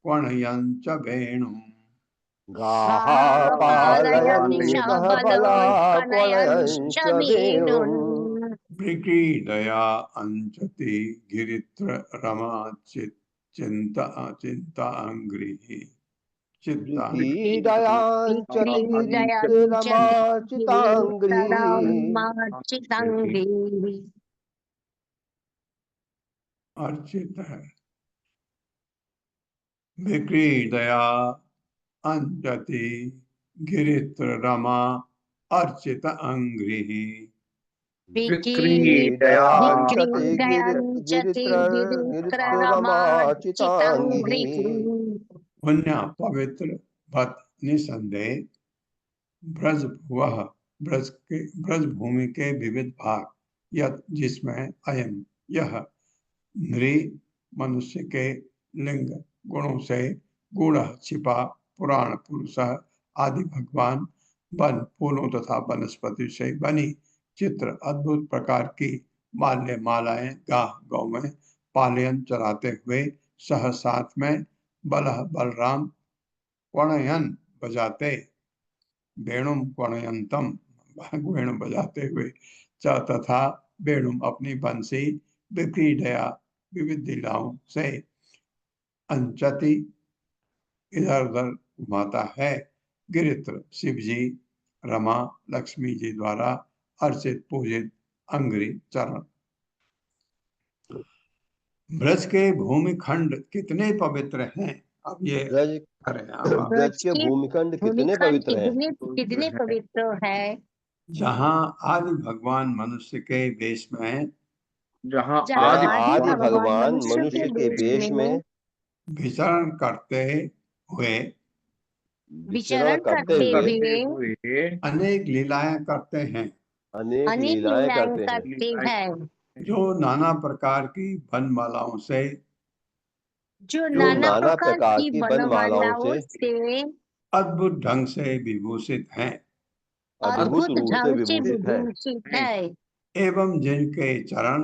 क्वणयन् च वेणुं, गाः गाः पालयन् पालयन् सह सह बलो बला कलयंश्च क्वणयञ्च वेणुम् वेणुन्। विक्रीडया अंचति गिरित्र रमा चिंता चिंता अंग्रिः, चित्ता विक्रीडयाञ्चति गिरित्ररमाचिताङ्घ्रिः। विक्रीडयञ्च अर्चित है। विक्रीडया अंजति गिरित्र रमा अर्चित अंग्रिः, विक्रीडयाञ्चति विक्रीडयञ्चति गिरित्ररमाचिताङ्घ्रिः। गिरित्ररमाचिताङ्घ्रिः। पुण्य पवित्र भत निसंदेह ब्रज वह ब्रज भूमि के विविध भाग, यत जिसमें अयम यह नृ मनुष्य के लिंग गुणों से गुण छिपा पुराण पुरुष आदि भगवान वन फूलों तथा वनस्पति से बनी चित्र अद्भुत प्रकार की माल्य मालाएं गाह गौ में पालयन चलाते हुए सह साथ में बलह बलराम क्वणयन बजाते, वेणुम क्वणयंतम वेणु बजाते हुए च तथा वेणुम अपनी बंसी विक्रीडया विविध लीलाओं से अंचति इधर उधर घुमाता है, गिरित्र शिव जी रमा लक्ष्मी जी द्वारा अर्चित पूजित अंग्री चरण। ब्रज के भूमि खंड कितने पवित्र हैं, अब ये ब्रज करें आप। ब्रज के भूमिखंड कितने पवित्र हैं, कितने पवित्र है, जहाँ आदि भगवान मनुष्य के देश में जहाँ जहाँ आदि आदि भगवान मनुष्य मनुष्य के वेश में विचरण करते हुए विचरण करते हुए अनेक लीलाएं करते हैं, अनेक अनेक लीलाएं लीलाएं करते हैं, करते हैं, जो नाना प्रकार की वनमालाओं से जो जो नाना नाना प्रकार प्रकार की की बनमालाओं बनमालाओं से से अद्भुत ढंग से विभूषित हैं अद्भुत अद्भुत रूप से ढंग से विभूषित है, विभूषित है, एवं जिनके चरण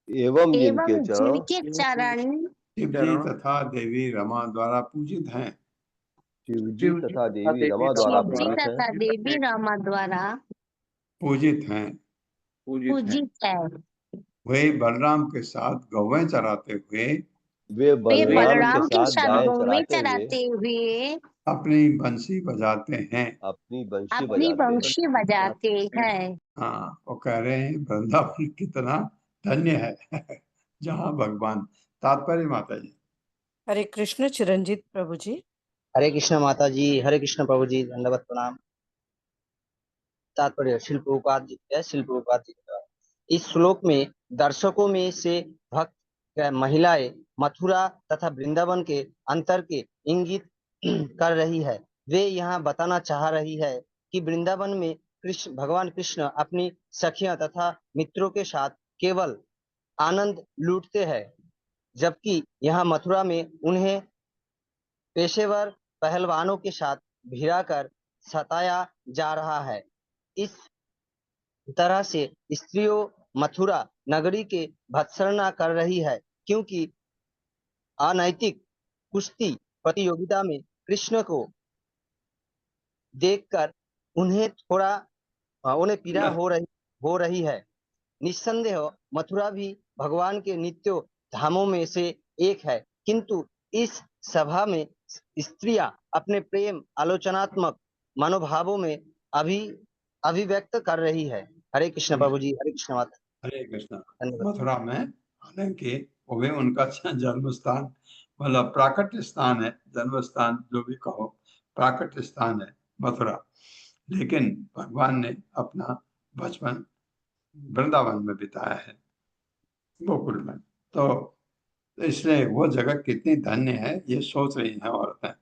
एवं जिनके एवं चरण जिनके चरण शिव जी तथा देवी रमा द्वारा पूजित हैं। शिव जी तथा देवी रमा द्वारा शिव जी पूजित हैं, तथा देवी रामा द्वारा पूजित हैं। पूजित है। वे बलराम के साथ गौवें चराते हुए वे वे बलराम के बलराम के साथ साथ गायें गौवें चराते हुए चराते हुए अपनी बंसी बजाते हैं। अपनी बंशी अपनी बजाते हैं। बंशी बजाते हैं। हाँ, वो कह रहे हैं वृंदावन कितना धन्य है जहाँ भगवान। तात्पर्य माता जी। हरे कृष्ण चिरंजीत प्रभु जी। हरे कृष्ण माता जी, हरे कृष्ण प्रभु जी, दंडवत प्रणाम। तात्पर्य शिल प्रभुपाद जी जय, शिल प्रभुपाद जी का। इस श्लोक में दर्शकों में से भक्त महिलाएं मथुरा तथा वृंदावन के अंतर के इंगित कर रही है। वे यहाँ बताना चाह रही है कि वृंदावन में भगवान कृष्ण अपनी सखियां तथा मित्रों के साथ केवल आनंद लूटते हैं, जबकि यहाँ मथुरा में उन्हें पेशेवर पहलवानों के साथ भिड़ाकर सताया जा रहा है। इस तरह से स्त्रियों मथुरा नगरी के भत्सना कर रही है, क्योंकि अनैतिक कुश्ती प्रतियोगिता में कृष्ण को देखकर उन्हें पीड़ा हो रही है। निस्संदेह मथुरा भी भगवान के नित्य धामों में से एक है, किंतु इस सभा में स्त्रियां अपने प्रेम आलोचनात्मक मनोभावों में अभिव्यक्त कर रही है। हरे कृष्ण प्रभु जी, हरे कृष्ण माता। हरे कृष्ण। धन्यवाद। मथुरा में हालांकि वो भी उनका जन्म स्थान, मतलब प्राकट्य स्थान है, जन्म स्थान जो भी कहो, प्राकट्य स्थान है मथुरा, लेकिन भगवान ने अपना बचपन वृंदावन में बिताया है, गोकुल में। तो इसलिए वो जगह कितनी धन्य है ये सोच रही है औरतें।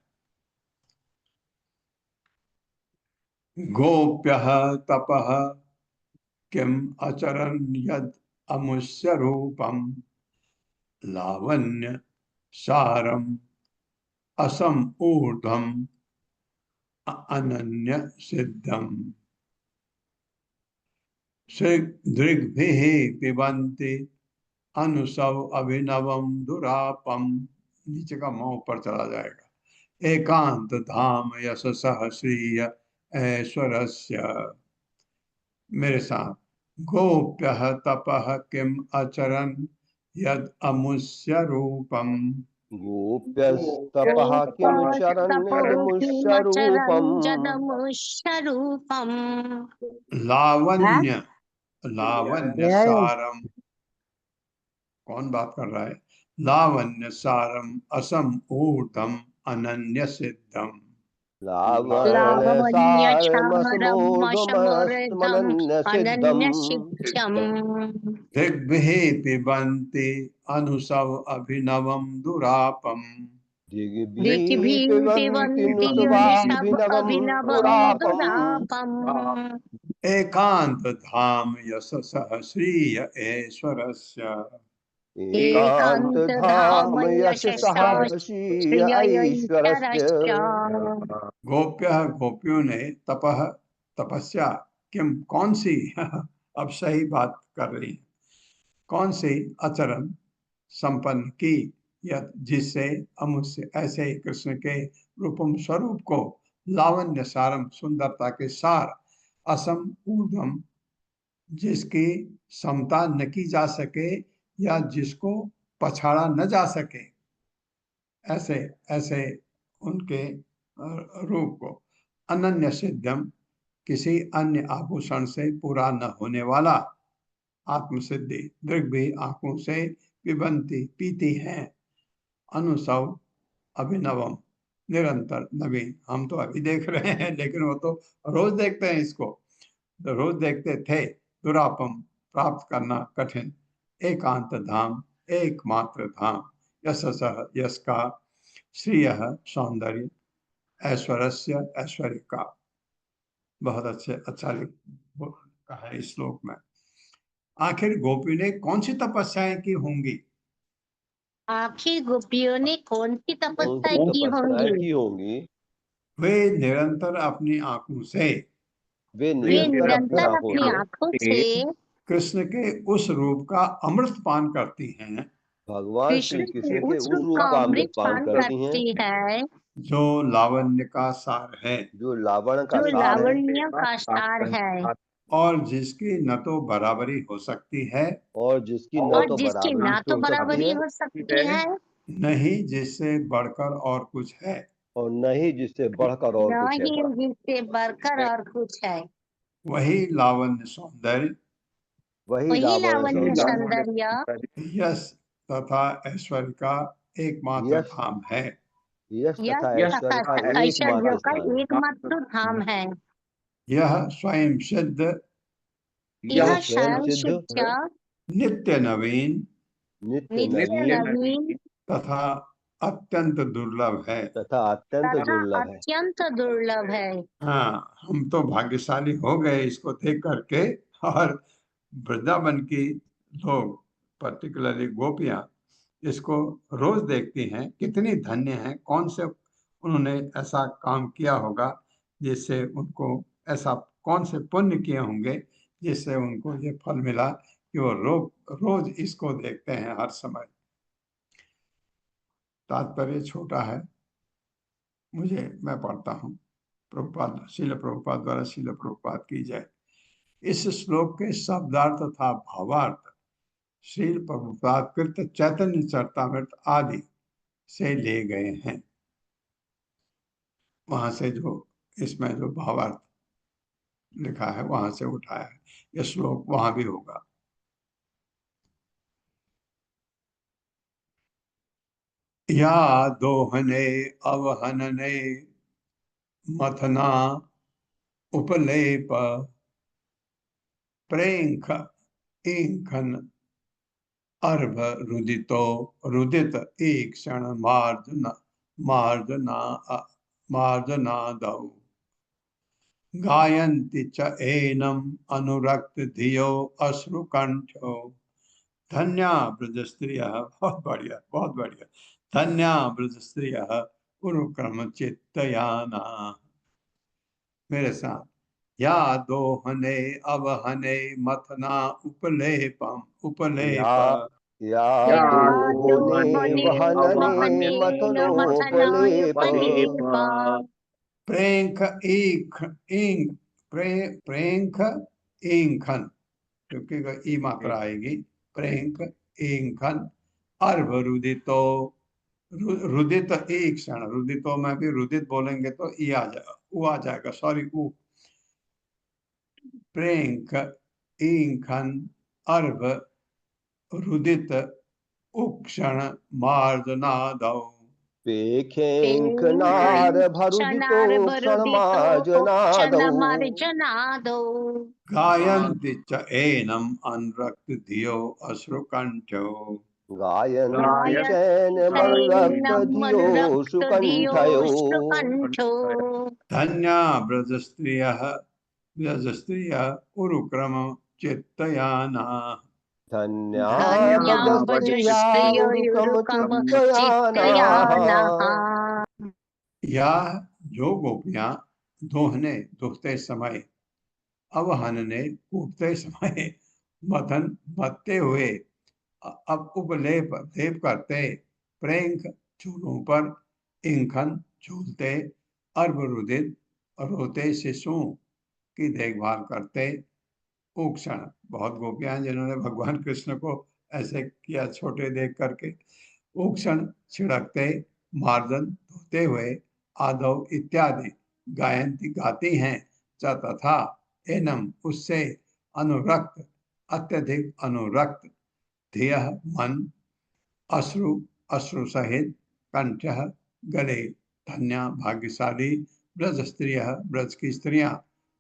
गोप्यः तपः किम अचरन् यद अमुष्य रूपम लावण्य सारम असम ऊर्ध्वम अनन्य सिद्धम दृग्भिः पिबन्ति अनुसव अभिनवम दुरापम। नीचे का मुंह ऊपर चला जाएगा। एकांत धाम यशसः श्रीय ऐश्वरस्य। मेरे साथ गोप्यः तपः किम अचरन् यद अमुष्य रूपम गोप्यस्तपः किं चरन् यदमुष्य रूपम् जदमुष्यरूपम् लावण्य लावण्य सारम। कौन बात कर रहा है? लावण्य सारम असम ऊर्धम अनन्य सिद्धम। लावण्यचारमसमूर्धम् लावण्यसारमसमूर्ध्वमनन्य सिद्धम् अनन्यसिद्ध्यम् दिग्भिः पिबन्ति अनुसव अभिनवम दुरापम। दिग्भिः दिग्भिः पिबन्ति पिबन्ति अनुषभ नुसवाभिनवम् अभिनवम् दुरापम् दुरापम् एकांत धाम यशसः श्रीय ऐश्वरस्य। एकान्तधाम यशसः एकान्तधाम शीय ऐश्वरस्य। श्रियैश्वरस्य गोप्यः गोपियों ने तपः तपस्या किम कौन सी अब सही बात कर रही है। कौन सी आचरण संपन्न की यत जिससे अमुष्य ऐसे ही कृष्ण के रूपम स्वरूप को लावण्य सारम सुंदरता के सार असम ऊर्धम जिसकी समता न की जा सके या जिसको पछाड़ा न जा सके, ऐसे ऐसे उनके रूप को अनन्य सिद्धम किसी अन्य आभूषण से पूरा न होने वाला आत्मसिद्धि दृग भी आंखों से पिबंती पीती हैं अनुसव अभिनवम निरंतर नवीन। हम तो अभी देख रहे हैं लेकिन वो तो रोज देखते हैं इसको, तो रोज देखते थे। दुरापम प्राप्त करना कठिन। एकांत धाम एकमात्र धाम यशसः यश का श्रीय सौंदर्य ऐश्वर्य ऐश्वर्य का। बहुत अच्छा कहा है इस श्लोक में। आखिर गोपी ने कौन सी तपस्याएं की होंगी? आखिर गोपियों ने कौन सी कौन तपस्या सी की तपस्याएं होंगी? की होंगी? वे निरंतर अपनी आंखों से वे वे निरंतर अपनी निरंतर आंखों अपनी से आंखों से कृष्ण के उस रूप का अमृत पान करती हैं भगवान श्री कृष्ण कृष्ण के के उस उस रूप रूप का का अमृत अमृत पान पान करती हैं करती है जो लावण्य का सार है जो लावण का जो सार है लावण्य का सार है और जिसकी न तो बराबरी हो सकती है, और जिसकी न और तो जिसकी बराबरी ना तो हो सकती बराबरी है हो सकती है न ही जिससे बढ़कर और कुछ है। और न ही जिससे बढ़कर और न कुछ है। ही जिससे बढ़कर और कुछ है। वही लावण्य सौंदर्य, वही वही लावण्य लावण्य सौंदर्य, सौंदर्य, यश तथा ऐश्वर्य का एकमात्र यश धाम है। यश यश तथा ऐश्वर्य तथा का ऐश्वर्य एकमात्र का स्थान है। एकमात्र धाम है। यह स्वयं सिद्ध, यह यह स्वयं स्वयं सिद्ध, शिक्षा नित्य नवीन नित्य नित्य नवीन नवीन तथा अत्यंत दुर्लभ है। तथा अत्यंत तथा दुर्लभ है। अत्यंत दुर्लभ है। हाँ, हम तो भाग्यशाली हो गए इसको देख करके। और वृंदावन की लोग, पर्टिकुलरली गोपियां, इसको रोज देखती हैं। कितनी धन्य हैं, कौन से उन्होंने ऐसा काम किया होगा जिससे उनको ऐसा, कौन से पुण्य किए होंगे जिससे उनको ये फल मिला कि वो रोज इसको देखते हैं हर समय। तात्पर्य छोटा है, मैं पढ़ता हूँ। प्रभुपाद, शील प्रभुपाद द्वारा शील प्रभुपाद की जय। इस श्लोक के शब्दार्थ तथा भावार्थ श्रील प्रभुपाद कृत चैतन्य चरितामृत आदि से ले गए हैं। वहां से जो इसमें जो भावार्थ लिखा है वहां से उठाया है। यह श्लोक वहां भी होगा। या दोहने अवहनने मथना उपलेप प्रेंख इंखन अर्भ रुदितो रुदित ईक्षण मार्जना मार्जनादौ गायन्ति च एनम् अनुरक्त धियो अश्रुकंठो। धन्या ब्रज स्त्रियः, बहुत बढ़िया बहुत बढ़िया, धन्या ब्रज स्त्रियः उरुक्रम चित्तयाना। मेरे साथ, या दोहने अवहने मथना उपलेपम उपलेप या या दोहोने दोहने वहनने वहने मथनोपलेप मथनायुपलेपा प्रेंख ईख इंग प्रेंख इंखन, क्योंकि ई मात्रा आएगी। प्रेंख इंखन अर्भ रुदितो रुदित एक क्षण, रुदितो में भी रुदित बोलेंगे तो ई आ जाएगा, ऊ आ जाएगा, सॉरी ऊ। प्रेंख इंखन अर्भ रुदित उक्षण मार्जनादौ पेखेंख नार भरुदितो क्षणार बरुदितो क्षणमार्जनादौ क्षणमार्जनादौ गायन्ति च एनम् अनुरक्त धियो अश्रुकंठो। गायन्ति चैनमरुरक्त धियोषु कंठयो। चैनमरुरक्तधियोऽश्रुकण्ठो धन्या ब्रज स्त्रियः उरुक्रम चित्तयाना। धन्या धन्या व्रजस्त्रिया उरुकम भजस्त्रियोरुकम चित्तयानाः। चित्तयानः। या जो गोपियां दुखते समय, अवहनने कूटते समय, मथन मथते हुए, अब उपलेप लेप करते, प्रेंख चूलों पर, इंखन झूलते, अर्बरुदित रोते शिशुओं की देखभाल करते। उक्षण, बहुत गोपियां हैं जिन्होंने भगवान कृष्ण को ऐसे किया छोटे देख करके। उक्षण छिड़कते, मार्जन धोते हुए, आदव इत्यादि गायंती गाती हैं, च तथा एनम उससे, अनुरक्त अत्यधिक अनुरक्त, धिय मन, अश्रु अश्रु सहित, कंठ गले, धन्या भाग्यशाली, ब्रज स्त्रियः ब्रज की स्त्रियां,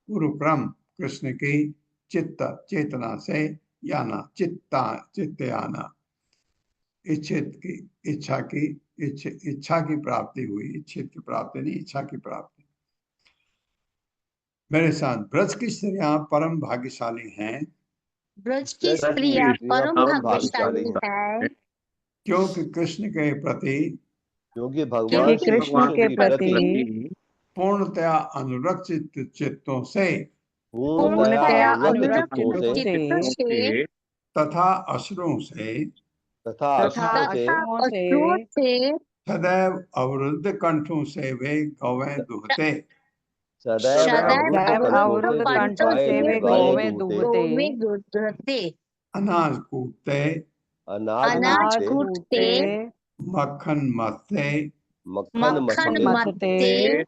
उरुक्रम कृष्ण की, चित्त चेतना से, याना चित्तयाना इच्छित की इच्छा की प्राप्ति हुई। इच्छित की प्राप्ति नहीं, इच्छा की प्राप्ति। मेरे साथ, ब्रज की स्त्रियां परम भाग्यशाली हैं। ब्रज की स्त्रियां परम भाग्यशाली है क्योंकि कृष्ण के प्रति क्योंकि भगवान श्री कृष्ण कृष्ण के के प्रति प्रति पूर्णतया अनुरक्षित चित्तों से पूर्णतया अनुरक्त चित्तों से चित्त से तथा अश्रुओं से तथा अश्रुओं से अश्रुओं से सदैव अवरुद्ध कंठों से वे गौवें दुहते सदैव सदैव अवरुद्ध कंठों से वे गाय दूहते गोवे दूधते अनाज कूटते अनाज कूटते कूटते मक्खन मथते मक्खन मक्खन मथते मथते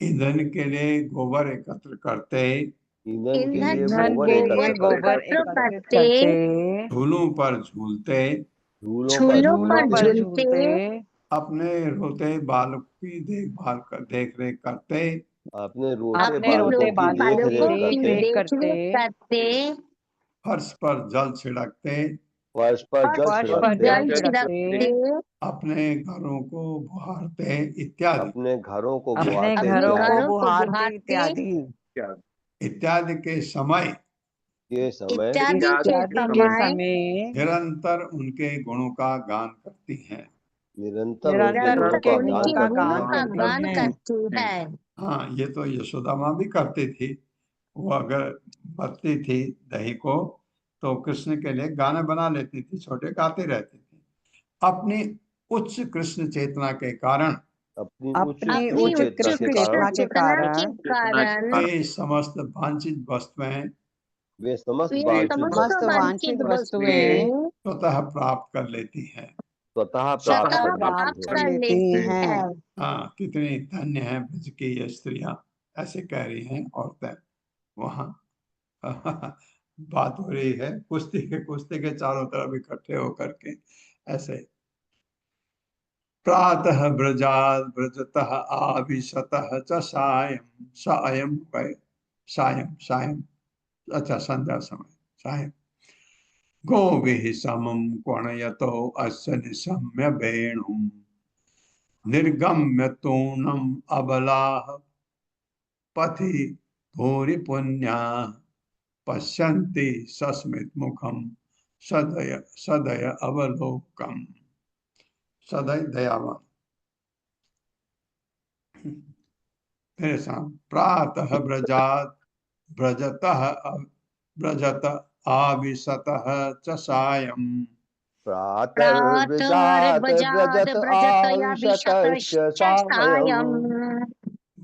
ईंधन के लिए गोबर एकत्र करते ईंधन के लिए ईंधन गोबर गोबर एकत्र करते करते धूलों पर झूलते झूलों झूलों पर झूलते झूलते अपने रोते बालक की देखभाल कर देख रेख करते अपने अपने रोते बालकों की देख रेख करते फर्श पर जल छिड़कते फर्श पर जल फर्श पर छिड़कते जल छिड़कते अपने घरों को बुहारते इत्यादि अपने घरों को अपने बुहारते घरों को बुहारते इत्यादि के समय इत्यादि के समय निरंतर उनके गुणों का गान करती हैं। निरंतर उनके गुणों का उनके गान गुणों का करती गान हैं करती है। हाँ, ये तो यशोदा माँ भी करती थी। वो अगर बत्ती थी दही को तो कृष्ण के लिए गाने बना लेती थी, छोटे गाते रहती थी। अपनी उच्च कृष्ण चेतना के कारण अपनी अपनी उच्च उच्च चेतना के कारण चेतना के कारण वे समस्त वांछित वस्तुएं वे समस्त वे समस्त वांछित वस्तुएं स्वतः प्राप्त कर लेती हैं। स्वतः स्वतः प्राप्त प्राप्त कर कर लेती लेती हैं। हाँ, कितनी धन्य है ब्रज की ये स्त्रियां, ऐसे कह रही हैं औरतें वहां। बात हो रही है कुश्ती के चारों तरफ इकट्ठे होकर के ऐसे। प्रातः ब्रजात् ब्रजतः आविशतः च सायं सायं सायं सायं अच्छा संध्या समय सायं गोभिः समं क्वणयतो अस्य निशम्य वेणुम् निर्गम्य तूणम् अबलाः पथि भूरि पुण्याः पश्यन्ति सस्मित मुखम सदय सदय अवलोकम। सदय दयावान। मेरे साथ प्रातः ब्रजात ब्रजतः ब्रजत आविशतः च सायं प्रातर्व्रजात् ब्रजत आविशतश्च सायम्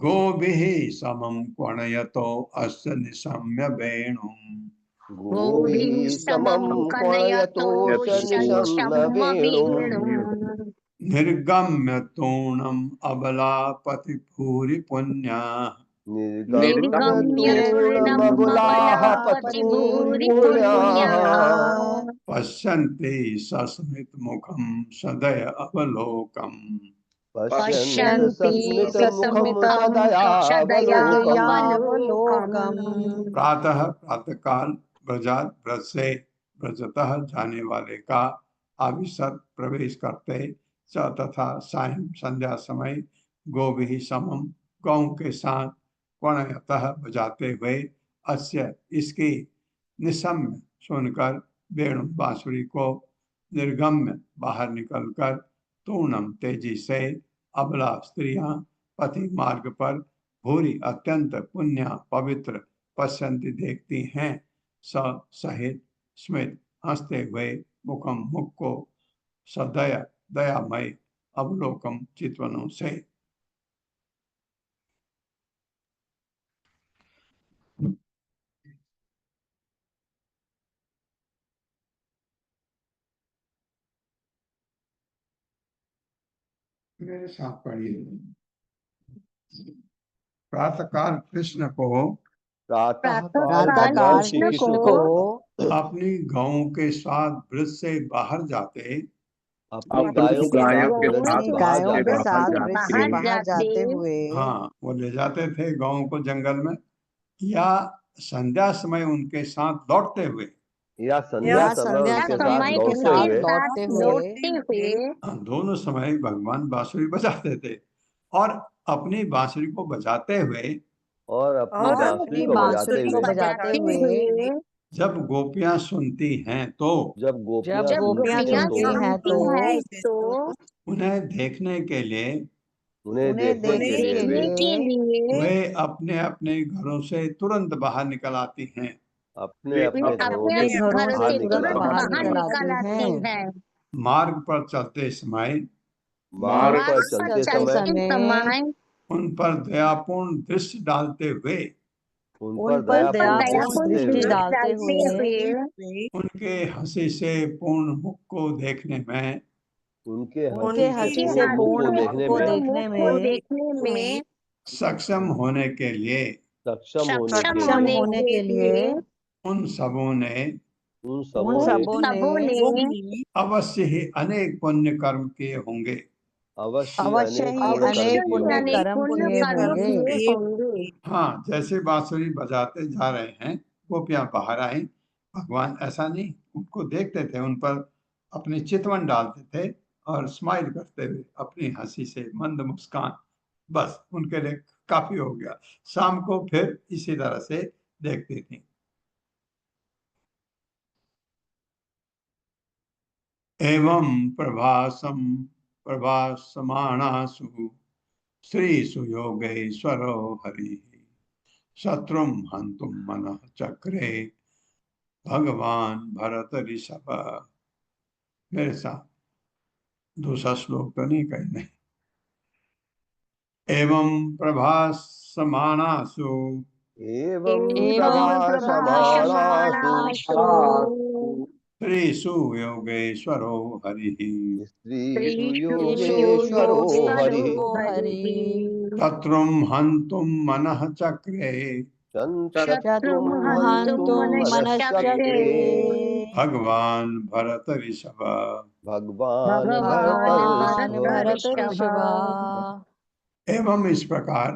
गोभिः समं क्वणयतो अस्य निशम्य वेणुम् गोभिः समं क्वणयतोऽश निशम्य वेणुम् निर्गम्य तूणम् अबलापति भूरि पुण्याः निर्गम्य तूर्णमबुलाः पतिभूरि पुण्याः पश्यन्ति सस्मित मुखं सदय अवलोकम् पश्यन्ति सस्मित मुखं सदयावलोकम् प्रातः प्रातःकाल ब्रजात ब्रज से ब्रजतः जाने वाले का आविशत प्रवेश करते च तथा सायं संध्या समय गोभिः समम गौ के साथ क्वणयतः बजाते हुए अस्य इसकी निशम्य सुनकर वेणु बांसुरी को निर्गम्य बाहर निकलकर तूणम तेजी से अबला स्त्रियां पति मार्ग पर भूरी अत्यंत पुण्य पवित्र पश्यंती देखती हैं सहित स्मित हंसते हुए मुखम मुख को सदय दयामय अवलोकम चितवनों से। मेरे साथ पढ़िए। प्रातःकाल कृष्ण को भगवान श्री कृष्ण को अपनी गायों के साथ ब्रज से बाहर जाते अपनी गायों के साथ बाहर जाते हुए हाँ, वो ले जाते थे गायों को जंगल में, या संध्या समय उनके साथ लौटते हुए या संध्या समय उनके साथ लौटते हुए दोनों समय भगवान बांसुरी बजाते थे और अपनी बांसुरी को बजाते हुए और अपनी बांसुरी को बजाते हुए जब गोपियां सुनती हैं तो जब गोपियां जब सुनती गोपियां हैं सुनती है तो उन्हें देखने के लिए उन्हें देखने के लिए देखने के लिए वे अपने अपने घरों से तुरंत बाहर निकल आती हैं। अपने वे अपने घरों अपने से अपने घरों बाहर से निकल तुरंत आती बाहर हैं। निकल आती है। मार्ग पर चलते समय मार्ग पर मार्ग चलते पर चलते समय समय उन पर दयापूर्ण दृष्टि डालते हुए उन पर दयापूर्ण दृष्टि दृष्टि हुए डालते हुए उनके हंसी से पूर्ण मुख को देखने में उनके उनके हंसी से पूर्ण मुख को देखने मुख को देखने में सक्षम होने के लिए सक्षम सक्षम होने के लिए उन सबों ने उन सबों ने अवश्य ही अनेक पुण्य कर्म किए होंगे। अवश्य अनेक पुण्य कर्म किए होंगे। हाँ, जैसे बांसुरी बजाते जा रहे हैं, गोपियां बाहर आई, भगवान ऐसा नहीं उनको देखते थे, उन पर अपनी चितवन डालते थे और स्माइल करते हुए अपनी हंसी से मंद मुस्कान, बस उनके लिए काफी हो गया। शाम को फिर इसी तरह से देखती थी। एवं प्रभासमाणासु श्रीसु योगेश्वरो हरि शत्रुम हंतुम मनः चक्रे भगवान भरत ऋषभ। मेरे साथ दूसरा श्लोक तो नहीं कहीं नहीं। एवं प्रभासमानासु एवं प्रभासमानासु श्रीसु योगेश्वरो हरिः स्त्रीषु योगेश्वरो हरिः शत्रुं हन्तुं मनः चक्रे शत्रुं हन्तुं मनश्चक्रे भगवान भरत ऋषभ। भगवान भरत ऋषभ। एवं इस प्रकार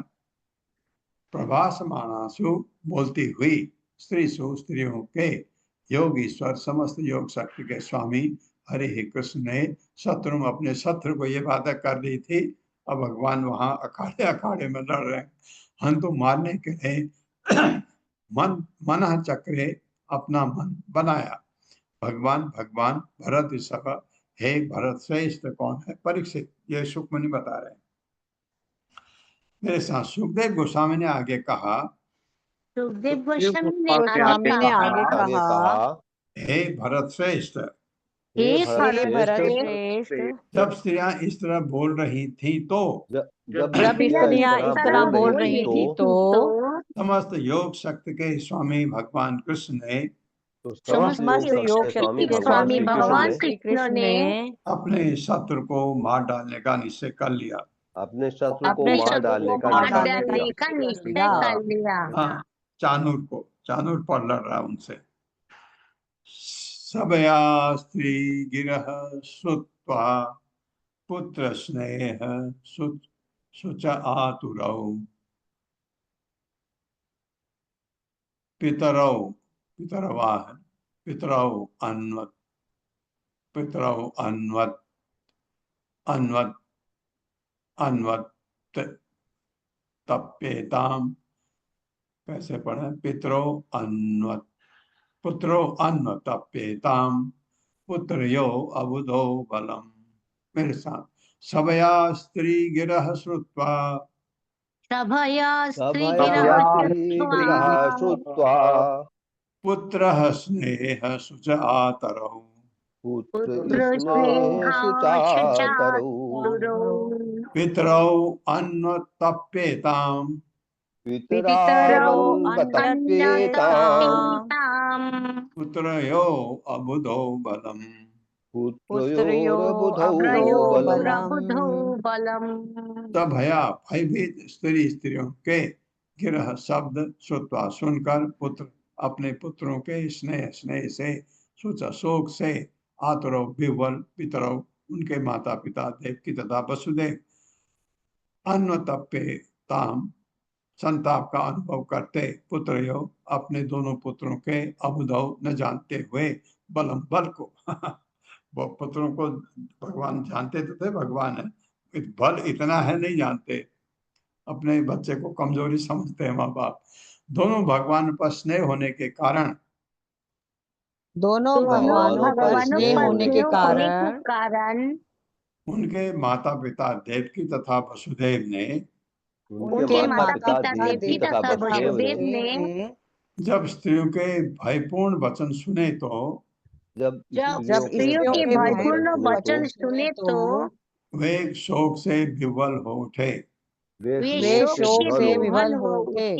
प्रभासमानासु बोलती हुई स्त्रीसु स्त्रियों के योग ईश्वर समस्त योग शक्ति के स्वामी हरि कृष्ण ने शत्रु अपने शत्रु को ये बात कर दी थी। अब भगवान वहां अखाड़े अखाड़े में लड़ रहे हैं। हम तो मारने के लिए मन चक्रे अपना मन बनाया। भगवान भगवान भरत ऋषभ, हे भरत श्रेष्ठ कौन है? परीक्षित, ये सुखमणि बता रहे हैं। मेरे साथ सुखदेव गोस्वामी ने आगे कहा, सुखदेव गोस्वामी ने आगे कहा, हे भरत श्रेष्ठ, हे भरत श्रेष्ठ, जब स्त्रियां इस तरह बोल रही थी तो जब स्त्रियां इस तरह बोल रही थी तो समस्त योग शक्ति के स्वामी भगवान कृष्ण ने समस्त योग शक्ति के स्वामी भगवान श्री कृष्ण ने अपने शत्रु को मार डालने का निश्चय कर लिया। अपने शत्रु को मार डालने का निश्चय कर लिया। हाँ, चानूर पर लड़ रहा उनसे। सबया स्त्री गिरह श्रुत्वा पुत्र स्नेह सुच आतुरौ पितरौ अन्वत तप्येताम। कैसे पढ़े? पुत्रो अन्व तप्येताम पुत्र्यो अबुधो बलम। मेरे साथ, सभया स्त्री गिरह श्रुत्वा पुत्रः स्नेह सुच आतरौ पितरौ अन्वतप्येताम् पुत्रयो अबुधौ बलम्। सभया भयभीत स्त्रियों के गिरह शब्द श्रुत्वा सुनकर पुत्र अपने पुत्रों के स्नेह से सोचा शोक से आतुरव विह्वल पितरव उनके माता पिता देवकी तथा वसुदेव अन्वतप्येताम संताप का अनुभव करते पुत्रयो अपने दोनों पुत्रों के अबुधव न जानते हुए बलम बल को वो पुत्रों को भगवान जानते तो थे, भगवान है, बल इतना है नहीं जानते। अपने बच्चे को कमजोरी समझते हैं माँ बाप। दोनों भगवान पर स्नेह होने के कारण दोनों भगवानों पर स्नेह होने के कारण उनके माता पिता देवकी तथा वसुदेव ने उनके माता पिता देवकी तथा वसुदेव ने जब स्त्रियों के भयपूर्ण वचन सुने तो जब स्त्रियों के भयपूर्ण वचन सुने तो वे शोक से विह्वल हो उठे। वे शोक से विह्वल हो उठे।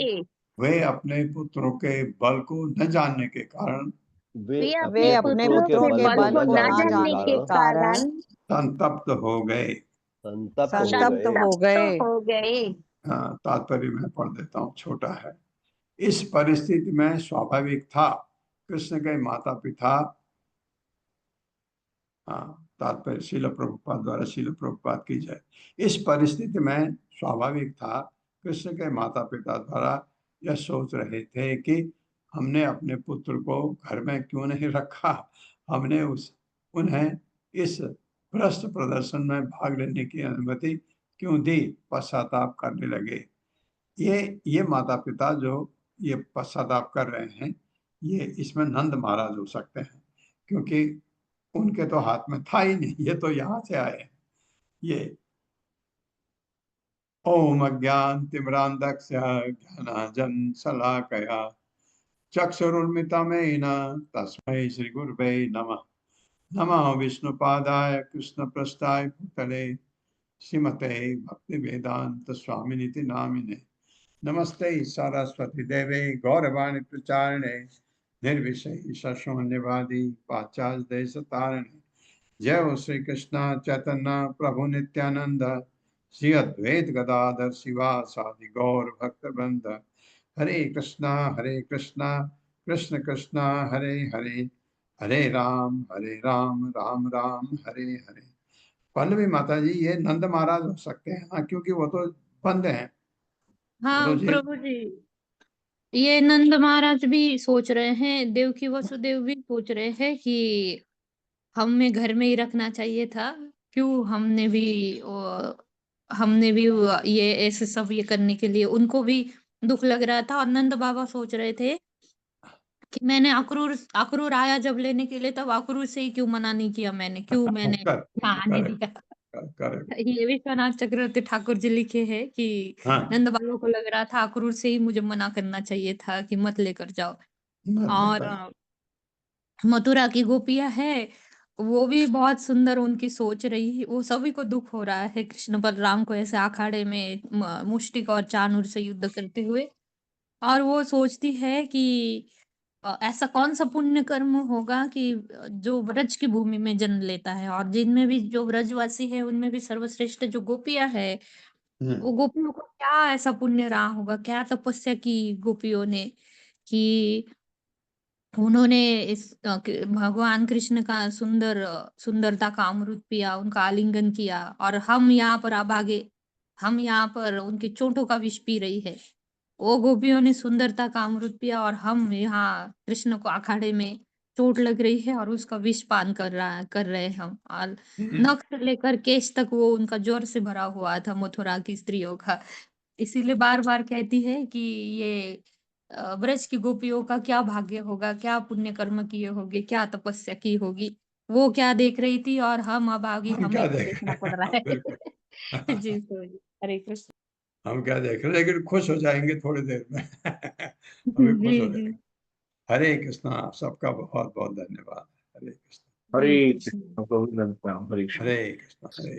वे अपने पुत्रों के बल को न जानने के कारण वे अपने पुत्रों के बल को न जानने के कारण संतप्त हो गए। संतप्त हो गए। हाँ, तात्पर्य मैं पढ़ देता हूँ, छोटा है। इस परिस्थिति में स्वाभाविक था कृष्ण के माता पिता, तात्पर्य शील प्रभुपाद द्वारा शील प्रभुपाद की जाए। इस परिस्थिति में स्वाभाविक था कृष्ण के माता पिता द्वारा यह सोच रहे थे कि हमने अपने पुत्र को घर में क्यों नहीं रखा, हमने उन्हें इस भ्रष्ट प्रदर्शन में भाग लेने की अनुमति क्यों दी। पश्चाताप करने लगे। ये माता पिता जो ये पश्चाताप कर रहे हैं, ये इसमें नंद महाराज हो सकते हैं, क्योंकि उनके तो हाथ में था ही नहीं, ये तो यहाँ से आए हैं। ये ओम अज्ञान तिमिरान्धस्य ज्ञानांजन शलाकया चक्षुरुन्मिलितं तस्मै श्री गुरुवे नमः। नमः विष्णुपादाय कृष्णपृष्ठाय भूतले श्रीमते भक्तिवेदांत स्वामिनिति नामिने। नमस्ते सरस्वती देवे गौरवाणी प्रचारिणे निर्विषयी शून्यवादी पाश्चात्य देश तारिणे। जय हो श्री कृष्ण चैतन्य प्रभु नित्यानंद श्री अद्वैत गदाधर शिवासादि गौर भक्त वृंद। हरे कृष्णा कृष्ण कृष्णा हरे हरे, हरे राम राम राम हरे हरे। पल्लवी माता जी, ये नंद महाराज हो सकते हैं। हाँ, क्योंकि वो तो बंद हैं। हाँ प्रभु जी, ये नंद महाराज भी सोच रहे हैं, देवकी वसुदेव भी सोच रहे हैं कि हमें घर में ही रखना चाहिए था, क्यों हमने भी ये ऐसे सब ये करने के लिए उनको भी दुख लग रहा था। और नंद बाबा सोच रहे थे कि मैंने अक्रूर आया जब लेने के लिए, तब अक्रूर से ही क्यों मना नहीं किया मैंने, क्यों मैंने आने दिया। ये विश्वनाथ चक्रवर्ती ठाकुर जी लिखे हैं कि नंद बाबा को लग रहा था अक्रूर से ही मुझे मना करना चाहिए था कि मत लेकर जाओ। और मथुरा की गोपियां है, वो भी बहुत सुंदर उनकी सोच रही है। वो सभी को दुख हो रहा है कृष्ण बलराम को ऐसे अखाड़े में मुष्टिक और चाणूर से युद्ध करते हुए। और वो सोचती है कि ऐसा कौन सा पुण्य कर्म होगा कि जो ब्रज की भूमि में जन्म लेता है, और जिनमें भी जो ब्रजवासी है उनमें भी सर्वश्रेष्ठ जो गोपियां है, वो गोपियों को क्या ऐसा पुण्य रहा होगा, क्या तपस्या की गोपियों ने कि उन्होंने भगवान कृष्ण का सुंदरता का अमृत पिया, उनका आलिंगन किया, और हम यहाँ पर अभागे, हम यहाँ पर उनके चोटों का विष पी रही है। वो गोपियों ने सुंदरता का अमृत पिया और हम यहाँ कृष्ण को अखाड़े में चोट लग रही है और उसका विष पान कर रहे हैं हम। और नख से लेकर केश तक वो उनका जोर से भरा हुआ था मथुरा की स्त्रियों का। इसीलिए बार बार कहती है कि ये ब्रज की गोपियों का क्या भाग्य होगा, क्या पुण्य कर्म किए होंगे, क्या तपस्या की होगी। वो क्या देख रही थी और हम अब आगे हमें देखना पड़ रहा है। जी हरे कृष्ण। हम क्या देख रहे हैं, लेकिन खुश हो जाएंगे थोड़ी देर में। हमें खुश हो जाएंगे। हरे कृष्णा, आप सबका बहुत बहुत धन्यवाद। हरे कृष्ण। हरे कृष्ण। हरे कृष्ण। हरे